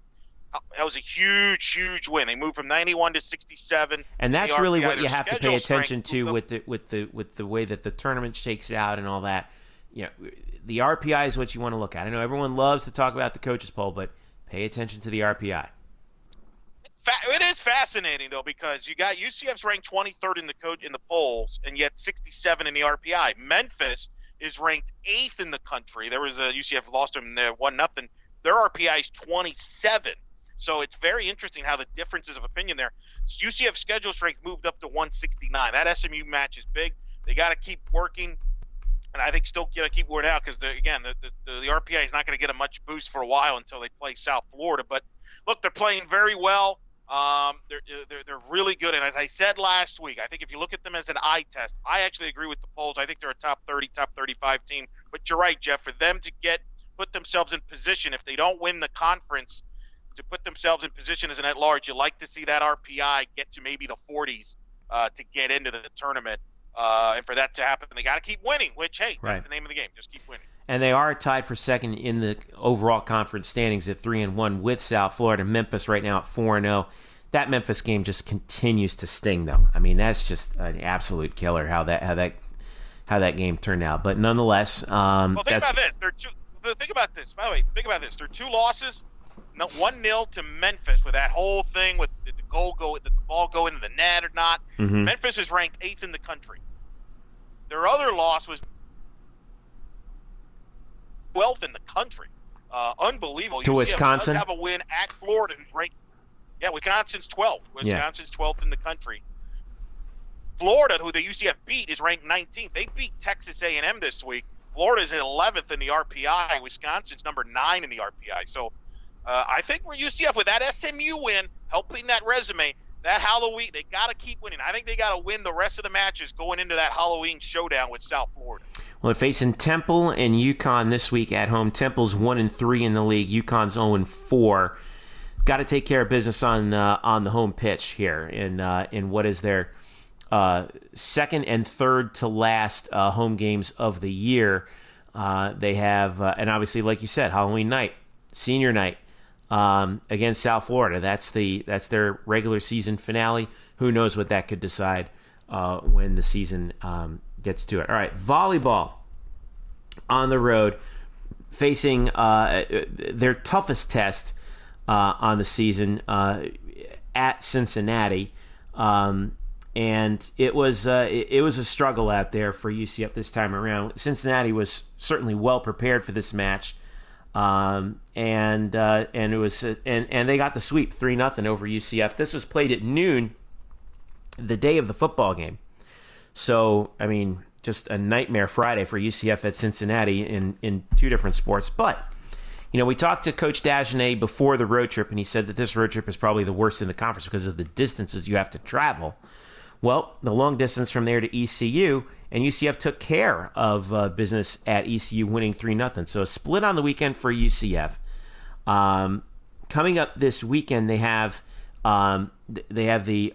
That was a huge, huge win. They moved from 91 to 67. And that's really what you have to pay schedule attention to strength with the way that the tournament shakes out and all that. You know, the RPI is what you want to look at. I know everyone loves to talk about the coaches poll, but pay attention to the RPI. It is fascinating though, because you got UCF's ranked 23rd in the polls, and yet 67 in the RPI. Memphis is ranked 8th in the country. There was a UCF lost them there 1-0. Their RPI is 27. So it's very interesting how the differences of opinion there. UCF schedule strength moved up to 169. That SMU match is big. They got to keep working, and I think still got to keep working out because the RPI is not going to get a much boost for a while until they play South Florida. But look, they're playing very well. They're really good, and as I said last week, I think if you look at them as an eye test, I actually agree with the polls. I think they're a top 30, top 35 team. But you're right, Jeff. For them to put themselves in position, if they don't win the conference, to put themselves in position as an at-large, you like to see that RPI get to maybe the 40s to get into the tournament. And for that to happen, they got to keep winning, which, hey, right. That's the name of the game. Just keep winning. And they are tied for second in the overall conference standings at 3-1 with South Florida. Memphis right now at 4-0. That Memphis game just continues to sting, though. I mean, that's just an absolute killer how that game turned out. But nonetheless, well, think about this. Think about this. By the way, think about this. There are 2 losses. 1-0 to Memphis with that whole thing with did the ball go into the net or not. Mm-hmm. Memphis is ranked 8th in the country. Their other loss was 12th in the country. Unbelievable. To UCF Wisconsin? does have a win at Florida, who's ranked. Yeah, Wisconsin's 12th. Wisconsin's 12th in the country. Florida, who the UCF beat, is ranked 19th. They beat Texas A&M this week. Florida's 11th in the RPI. Wisconsin's number 9 in the RPI. So I think we're UCF with that SMU win, helping that resume. That Halloween, they got to keep winning. I think they got to win the rest of the matches going into that Halloween showdown with South Florida. Well, they're facing Temple and UConn this week at home. Temple's 1-3 in the league. UConn's 0-4. Got to take care of business on the home pitch here in what is their second and third to last home games of the year. They have, and obviously, like you said, Halloween night, senior night. Against South Florida. That's their regular season finale. Who knows what that could decide when the season gets to it. All right, volleyball on the road, facing their toughest test on the season at Cincinnati, and it was a struggle out there for UCF this time around. Cincinnati was certainly well prepared for this match. And it was and they got the sweep 3-0 over UCF. This was played at noon, the day of the football game. So I mean, just a nightmare Friday for UCF at Cincinnati in 2 different sports. But we talked to Coach Dagenet before the road trip, and he said that this road trip is probably the worst in the conference because of the distances you have to travel. Well, the long distance from there to ECU. And UCF took care of business at ECU, winning 3-0. So a split on the weekend for UCF. Coming up this weekend, they have the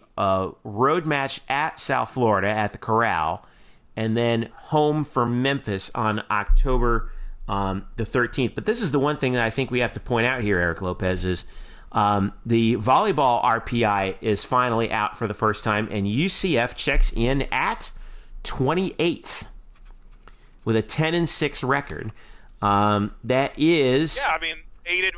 road match at South Florida at the Corral, and then home for Memphis on October the 13th. But this is the one thing that I think we have to point out here, Eric Lopez, is the volleyball RPI is finally out for the first time, and UCF checks in at 28th with a 10-6 record. That is. Yeah, aided.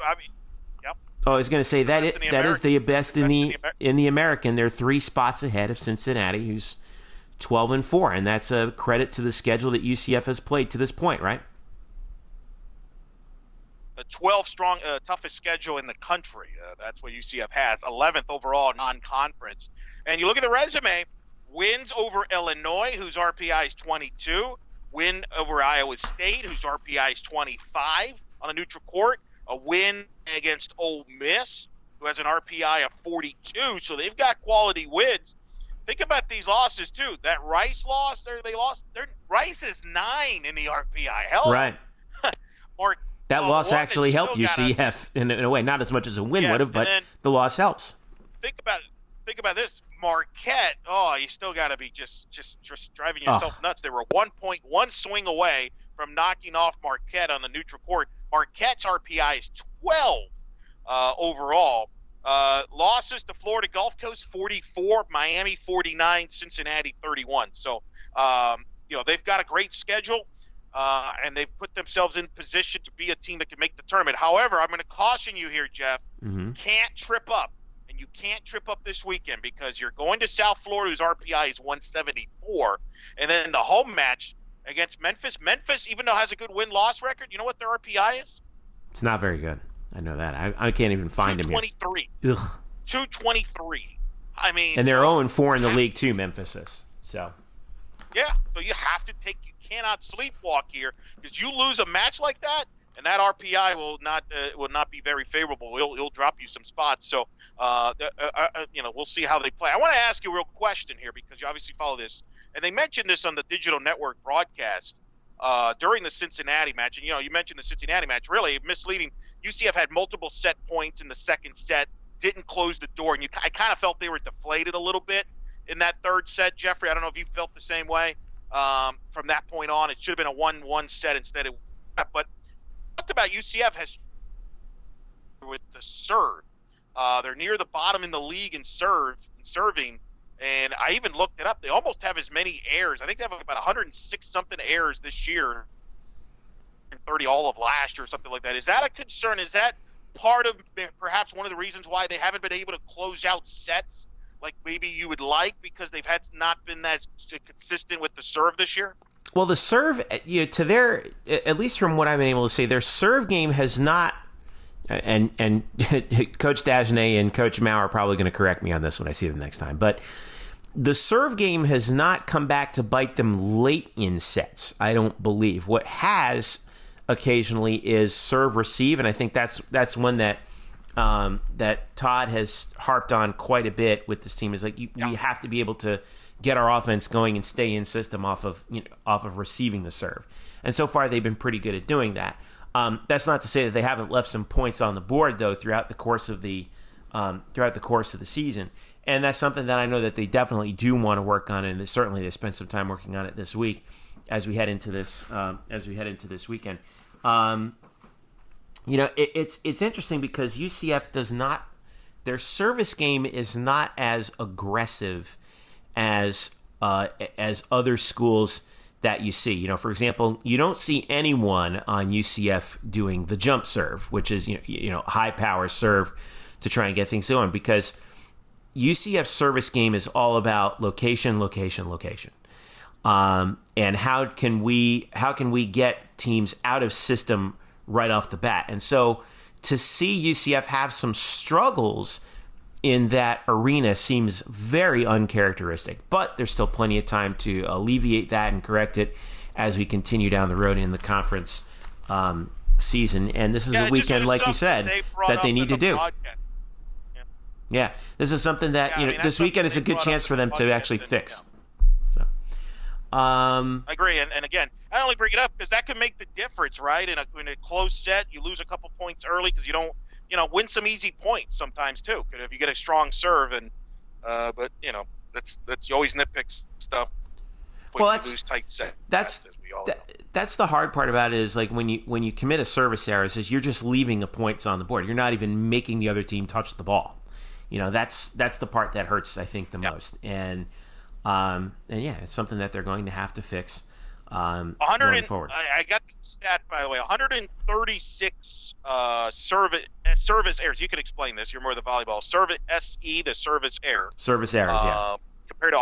Yep. Oh, I was going to say that is the best in the American. They're 3 spots ahead of Cincinnati, who's 12-4, and that's a credit to the schedule that UCF has played to this point, right? The 12th strong, toughest schedule in the country. That's what UCF has. 11th overall non-conference. And you look at the resume. Wins over Illinois, whose RPI is 22. Win over Iowa State, whose RPI is 25 on a neutral court. A win against Ole Miss, who has an RPI of 42. So they've got quality wins. Think about these losses, too. That Rice loss, Rice is 9 in the RPI. Hell, right. That loss actually helped UCF in a way. Not as much as a win would have, but the loss helps. Think about this. Marquette, you still got to be just driving yourself nuts. They were 1.1 swing away from knocking off Marquette on the neutral court. Marquette's RPI is 12 overall. Losses to Florida Gulf Coast, 44, Miami 49, Cincinnati 31. So, they've got a great schedule, and they've put themselves in position to be a team that can make the tournament. However, I'm going to caution you here, Jeff. Mm-hmm. Can't trip up. And you can't trip up this weekend because you're going to South Florida, whose RPI is 174. And then the home match against Memphis. Memphis, even though has a good win-loss record, you know what their RPI is? It's not very good. I know that. I can't even find him here. 223. Ugh. 223. And they're 0-4 in the league too, Memphis is. So. Yeah, so you have to you cannot sleepwalk here because you lose a match like that, and that RPI will not be very favorable. It'll drop you some spots. So, we'll see how they play. I want to ask you a real question here because you obviously follow this, and they mentioned this on the digital network broadcast during the Cincinnati match. And you mentioned the Cincinnati match, really misleading. UCF had multiple set points in the second set, didn't close the door, and I kind of felt they were deflated a little bit. in that third set, Jeffrey. I don't know if you felt the same way. From that point on, it should have been a 1-1 set instead of. But talked about UCF has with the serve. They're near the bottom in the league in serving, and I even looked it up. They almost have as many errors. I think they have about 106 something errors this year, and 30 all of last year or something like that. Is that a concern? Is that part of perhaps one of the reasons why they haven't been able to close out sets like maybe you would like, because they've not been that consistent with the serve this year? Well, the serve, to their, at least from what I've been able to see, their serve game has not, and Coach Dagenet and Coach Mao are probably going to correct me on this when I see them next time, but the serve game has not come back to bite them late in sets, I don't believe. What has occasionally is serve receive, and I think that's one that that Todd has harped on quite a bit with this team, is like we have to be able to get our offense going and stay in system off of receiving the serve. And so far they've been pretty good at doing that. That's not to say that they haven't left some points on the board though throughout the course of the season. And that's something that I know that they definitely do want to work on, and certainly they spent some time working on it this week as we head into this weekend. It's interesting because UCF does not, their service game is not as aggressive as other schools that you see. For example, you don't see anyone on UCF doing the jump serve, which is high power serve to try and get things going, because UCF's service game is all about location, and how can we get teams out of system right off the bat. And so to see UCF have some struggles in that arena seems very uncharacteristic, but there's still plenty of time to alleviate that and correct it as we continue down the road in the conference season. And this is a weekend, like you said, that they need to do. Yeah, this is something that this weekend is a good chance for them to actually fix. I agree, and again, I only bring it up because that could make the difference, right? In a close set, you lose a couple points early because you don't, win some easy points sometimes too. If you get a strong serve, and but that's you always nitpick stuff. Well, you lose tight set. That's the hard part about it, is like when you commit a service error, is you're just leaving the points on the board. You're not even making the other team touch the ball. That's the part that hurts, I think, the most. And it's something that they're going to have to fix going forward. I got the stat, by the way, 136 service errors. You can explain this. You're more the volleyball. Service SE, the service error. Service errors, compared to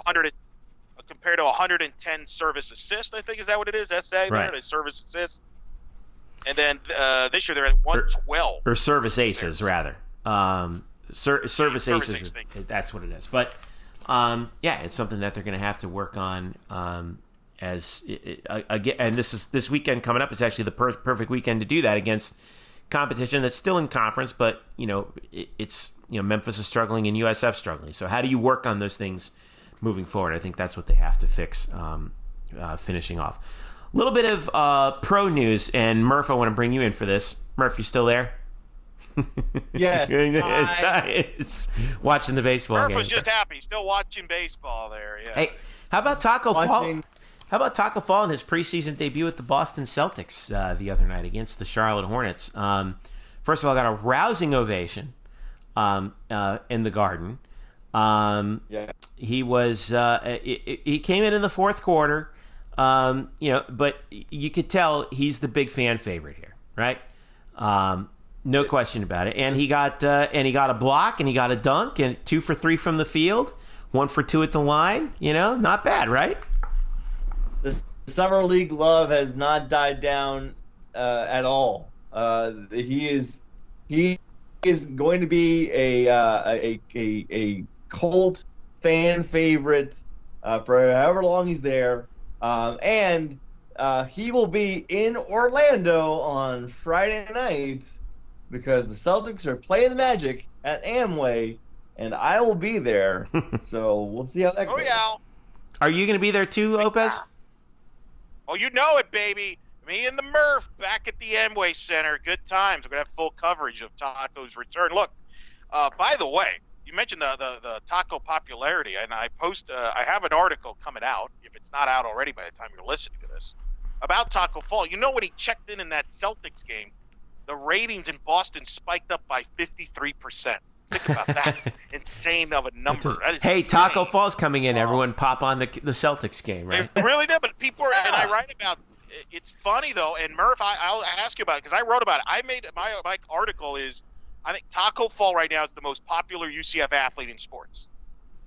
110 service assists, I think. Is that what it is? SA, right. There, service assists. And then this year they're at 112. Or service aces, rather. Service aces, that's what it is. But it's something that they're going to have to work on. Again, and this weekend coming up is actually the perfect weekend to do that against competition that's still in conference, but it's Memphis is struggling and USF struggling. So how do you work on those things moving forward? I think that's what they have to fix. Finishing off, a little bit of pro news, and Murph, I want to bring you in for this. Murph, you still there? Yes. It's watching the baseball Murph game. was just happy. Still watching baseball there. Yeah. Hey, how about Tacko Fall? How about Tacko Fall in his preseason debut with the Boston Celtics the other night against the Charlotte Hornets? First of all, got a rousing ovation in the Garden. He was he came in the fourth quarter, but you could tell he's the big fan favorite here, right? No question about it. And he got a block, and he got a dunk, and 2 for 3 from the field, 1 for 2 at the line. Not bad, right? The summer league love has not died down at all. He is going to be a cult fan favorite for however long he's there, and he will be in Orlando on Friday night, because the Celtics are playing the Magic at Amway, and I will be there. So we'll see how that goes. Yeah. Are you going to be there too, Lopez? Oh, you know it, baby. Me and the Murph back at the Amway Center. Good times. We're going to have full coverage of Tacko's return. Look, by the way, you mentioned the Tacko popularity, and I have an article coming out, if it's not out already by the time you're listening to this, about Tacko Fall. You know, when he checked in that Celtics game, the ratings in Boston spiked up by 53%. Think about that. Insane of a number. Hey, Tacko Fall's coming in. Everyone pop on the Celtics game, right? It really did, but people are, and I write about it. It's funny, though, and Murph, I'll ask you about it, because I wrote about it. I made my article is, I think Tacko Fall right now is the most popular UCF athlete in sports.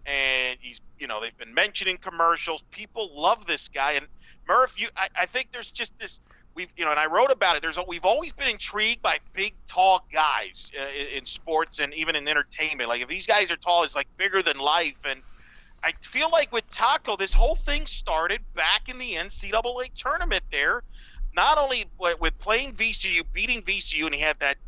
And he's, they've been mentioning commercials. People love this guy. And Murph, I think there's just this, and I wrote about it. We've always been intrigued by big, tall guys in sports and even in entertainment. Like, if these guys are tall, it's like bigger than life. And I feel like with Tacko, this whole thing started back in the NCAA tournament there. Not only with playing VCU, beating VCU, and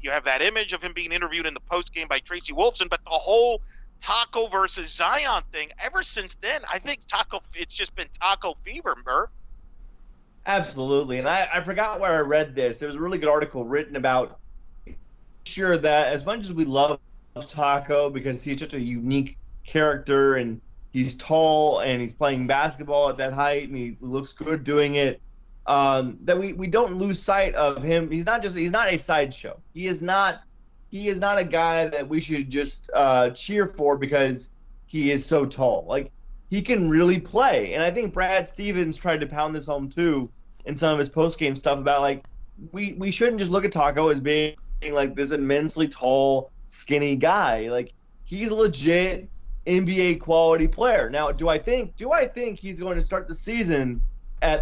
you have that image of him being interviewed in the post game by Tracy Wolfson, but the whole Tacko versus Zion thing. Ever since then, I think it's just been Tacko fever, Murph. Absolutely, and I forgot where I read this. There was a really good article written about sure that as much as we love Tacko because he's such a unique character and he's tall and he's playing basketball at that height and he looks good doing it. That we don't lose sight of him. He's not a sideshow. He is not a guy that we should just cheer for because he is so tall. Like, he can really play. And I think Brad Stevens tried to pound this home too in some of his post-game stuff about, like, we shouldn't just look at Tacko as being like this immensely tall, skinny guy. Like, he's a legit NBA quality player. Now, do I think he's going to start the season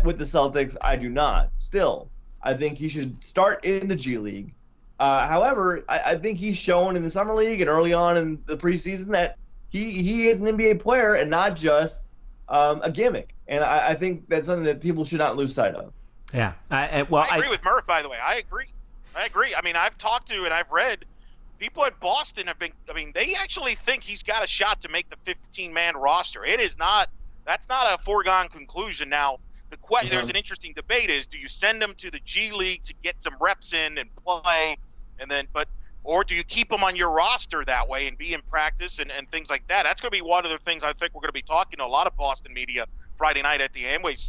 with the Celtics? I do not. Still, I think he should start in the G League. However, I think he's shown in the Summer League and early on in the preseason that he is an NBA player and not just a gimmick. And I think that's something that people should not lose sight of. Yeah. I agree with Murph, by the way. I agree. I mean, I've talked to and I've read people at Boston they actually think he's got a shot to make the 15-man roster. That's not a foregone conclusion. Now, there's an interesting debate is, do you send him to the G League to get some reps in and play, or do you keep him on your roster that way and be in practice and things like that? That's going to be one of the things I think we're going to be talking to a lot of Boston media Friday night at the Amway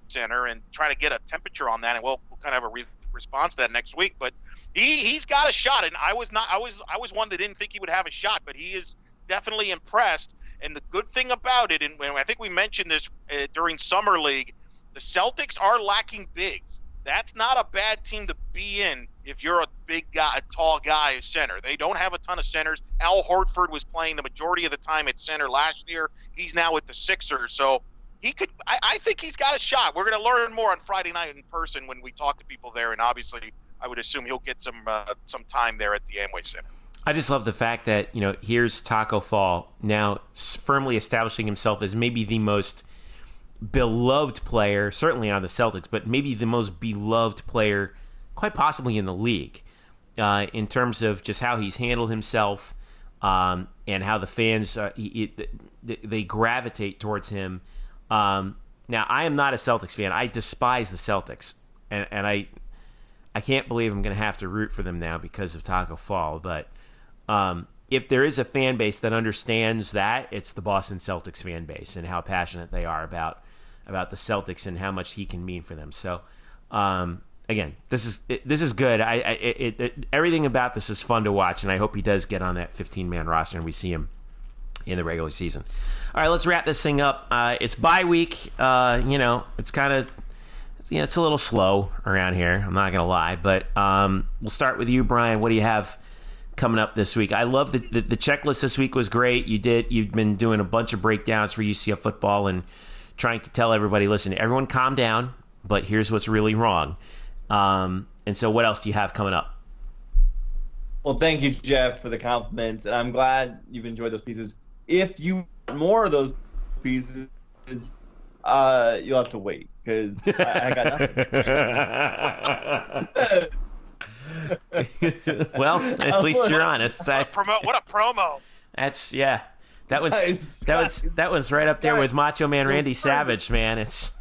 Center and try to get a temperature on that, and we'll kind of have a response to that next week. But he's got a shot, and I was one that didn't think he would have a shot, but he is definitely impressed. And the good thing about it, and I think we mentioned this during Summer League, the Celtics are lacking bigs. That's not a bad team to be in if you're a big guy, a tall guy at center. They don't have a ton of centers. Al Horford was playing the majority of the time at center last year. He's now with the Sixers. So I think he's got a shot. We're going to learn more on Friday night in person when we talk to people there. And obviously, I would assume he'll get some time there at the Amway Center. I just love the fact that, here's Tacko Fall now firmly establishing himself as maybe the most beloved player, certainly on the Celtics, but maybe the most beloved player quite possibly in the league in terms of just how he's handled himself and how the fans, they gravitate towards him. Now, I am not a Celtics fan. I despise the Celtics, and I can't believe I'm going to have to root for them now because of Tacko Fall, but if there is a fan base that understands that, it's the Boston Celtics fan base and how passionate they are about the Celtics and how much he can mean for them. So, again, this is good. Everything about this is fun to watch, and I hope he does get on that 15-man roster and we see him in the regular season. All right, let's wrap this thing up. It's bye week. It's kind of it's a little slow around here. I'm not gonna lie, but we'll start with you, Brian. What do you have coming up this week? I love the checklist this week was great. You've been doing a bunch of breakdowns for UCF football and trying to tell everybody, listen, everyone calm down, but here's what's really wrong. And so what else do you have coming up? Well, thank you, Jeff, for the compliments, and I'm glad you've enjoyed those pieces. If you want more of those pieces, you'll have to wait, because I got nothing. Well, at least you're honest. What a promo. That's That was right up there with Macho Man Randy Savage, man. It's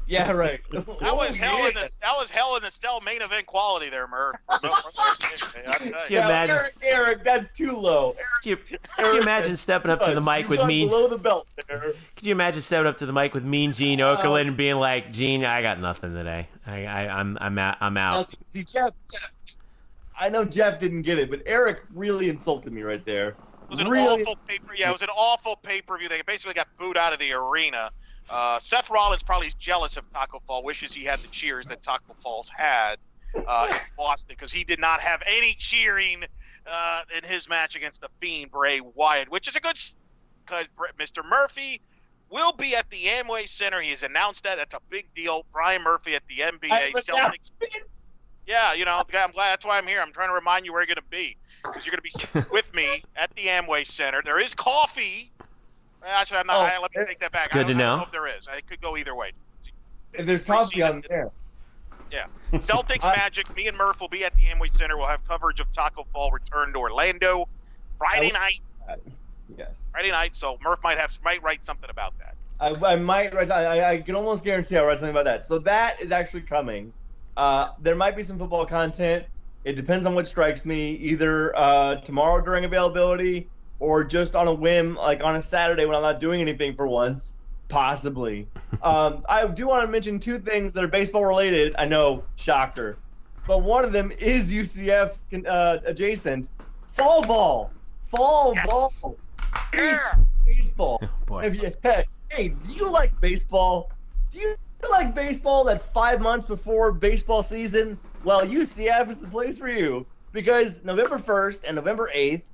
yeah, right. That was hell in the cell main event quality there, Murph. Can you imagine? Eric, that's too low. Could you imagine stepping up to the mic with Mean? Below the belt there. Could you imagine stepping up to the mic with Mean Gene Okerlund and being like, Gene, I got nothing today. I'm out. See, Jeff. I know Jeff didn't get it, but Eric really insulted me right there. It was an awful pay-per-view. Yeah, it was an awful pay-per-view. They basically got booed out of the arena. Seth Rollins probably is jealous of Tacko Fall, wishes he had the cheers that Tacko Falls had in Boston, because he did not have any cheering in his match against the Fiend, Bray Wyatt, which is a good, because Mr. Murphy will be at the Amway Center. He has announced that. That's a big deal. Brian Murphy at the NBA Celtics. Yeah, I'm glad. That's why I'm here. I'm trying to remind you where you're going to be, because you're going to be with me at the Amway Center. There is coffee. Actually, I'm not. Let me take that back. It's good to know. I don't know if there is. It could go either way. If there's coffee on there. Yeah. Celtics Magic. Me and Murph will be at the Amway Center. We'll have coverage of Tacko Fall return to Orlando Friday night. Yes. Friday night. So Murph might write something about that. I might write. I can almost guarantee I'll write something about that. So that is actually coming. There might be some football content. It depends on what strikes me, either tomorrow during availability or just on a whim, like on a Saturday when I'm not doing anything for once, possibly. I do want to mention two things that are baseball related. I know, shocker. But one of them is UCF adjacent. Fall ball. Yeah. Baseball. Oh, boy. Hey, do you like baseball? Do you like baseball that's 5 months before baseball season? Well, UCF is the place for you, because November 1st and November 8th,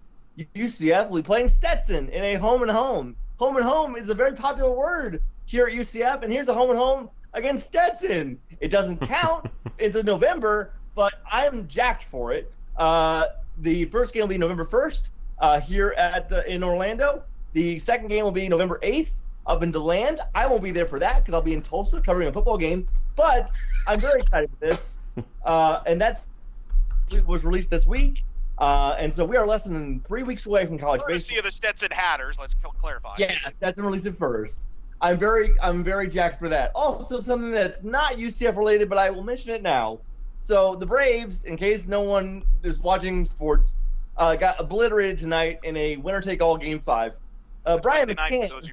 UCF will be playing Stetson in a home and home. Home and home is a very popular word here at UCF, and here's a home and home against Stetson. It doesn't count. It's in November, but I'm jacked for it. The first game will be November 1st here in Orlando. The second game will be November 8th up in DeLand. I won't be there for that because I'll be in Tulsa covering a football game, but I'm very excited for this. And it was released this week. And so we are less than 3 weeks away from college baseball. Courtesy of the Stetson Hatters, let's clarify. Yeah, Stetson released it first. I'm very jacked for that. Also, something that's not UCF related, but I will mention it now. So the Braves, in case no one is watching sports, got obliterated tonight in a winner-take-all Game 5. Brian McCann,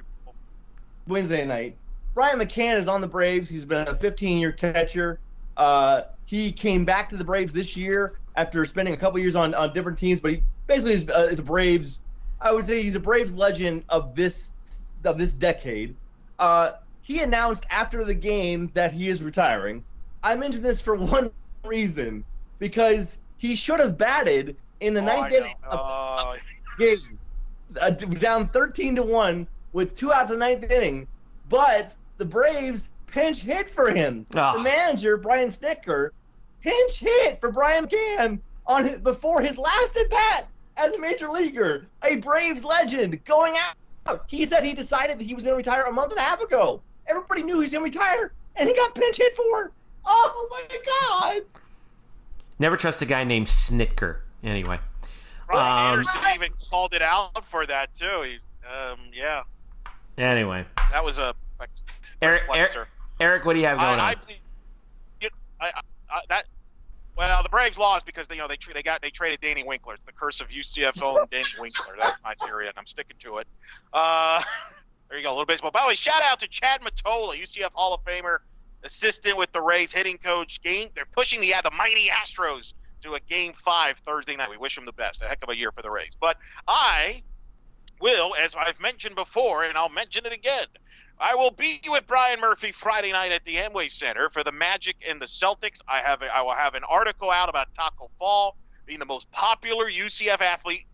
Wednesday night. Brian McCann is on the Braves. He's been a 15-year catcher. He came back to the Braves this year after spending a couple years on different teams, but he basically is a Braves. I would say he's a Braves legend of this decade. He announced after the game that he is retiring. I mention this for one reason, because he should have batted in the ninth inning of the game, down 13-1 with 2 outs in the ninth inning, but the Braves pinch hit for him. The manager, Brian Snitker, pinch hit for Brian McCann before his last at bat as a major leaguer. A Braves legend going out. He said he decided that he was going to retire a month and a half ago. Everybody knew he was going to retire, and he got pinch hit for. Oh, my God. Never trust a guy named Snitker. Anyway. Brian Anderson even called it out for that, too. He's, yeah. Anyway. That was a Eric, what do you have going on? Well, the Braves lost because they traded Danny Winkler. It's the curse of UCF owned Danny Winkler. That's my theory, and I'm sticking to it. There you go, a little baseball. By the way, shout out to Chad Mottola, UCF Hall of Famer, assistant with the Rays hitting coach. They're pushing the mighty Astros to a Game 5 Thursday night. We wish them the best. A heck of a year for the Rays. But I will, as I've mentioned before, and I'll mention it again, I will be with Brian Murphy Friday night at the Amway Center for the Magic and the Celtics. I will have an article out about Tacko Fall being the most popular UCF athlete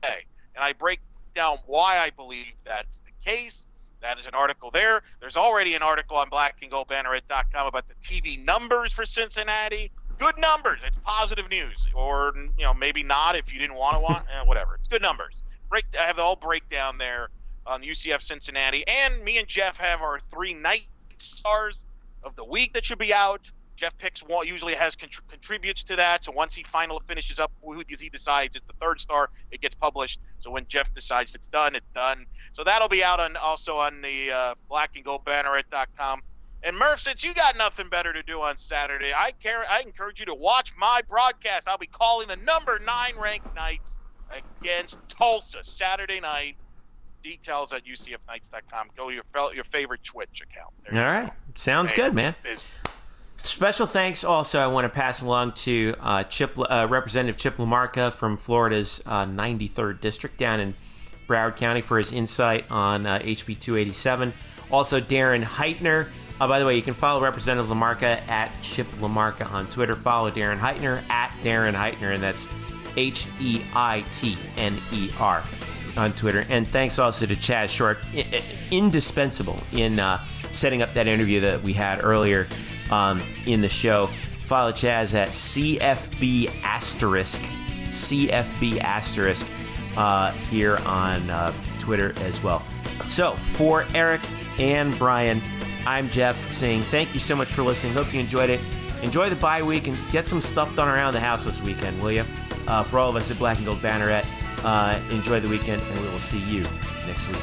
today. And I break down why I believe that's the case. That is an article there. There's already an article on blackandgoldbanneret.com about the TV numbers for Cincinnati. Good numbers. It's positive news. Or, maybe not if you didn't want whatever. It's good numbers. I have the whole breakdown there on UCF Cincinnati, and me and Jeff have our 3 night stars of the week that should be out. Jeff picks one, usually has contributes to that, so once he finally finishes up who he decides it's the 3rd star, it gets published. So when Jeff decides it's done, it's done. So that'll be out also on the blackandgoldbanneret.com And Murph, since you got nothing better to do on Saturday, I encourage you to watch my broadcast. I'll be calling the number 9 ranked Knights against Tulsa Saturday night. Details at UCFKnights.com. Go to your favorite Twitch account. All right. Sounds good, man. Special thanks also I want to pass along to Representative Chip LaMarca from Florida's 93rd District down in Broward County for his insight on HB 287. Also, Darren Heitner. By the way, you can follow Representative LaMarca at Chip LaMarca on Twitter. Follow Darren Heitner at Darren Heitner, and that's Heitner on Twitter. And thanks also to Chaz Short, indispensable in setting up that interview that we had earlier in the show. Follow Chaz at CFB asterisk here on Twitter as well. So for Eric and Brian, I'm Jeff saying thank you so much for listening. Hope you enjoyed it. Enjoy the bye week and get some stuff done around the house this weekend, will you? For all of us at Black and Gold Banneret, enjoy the weekend, and we will see you next week.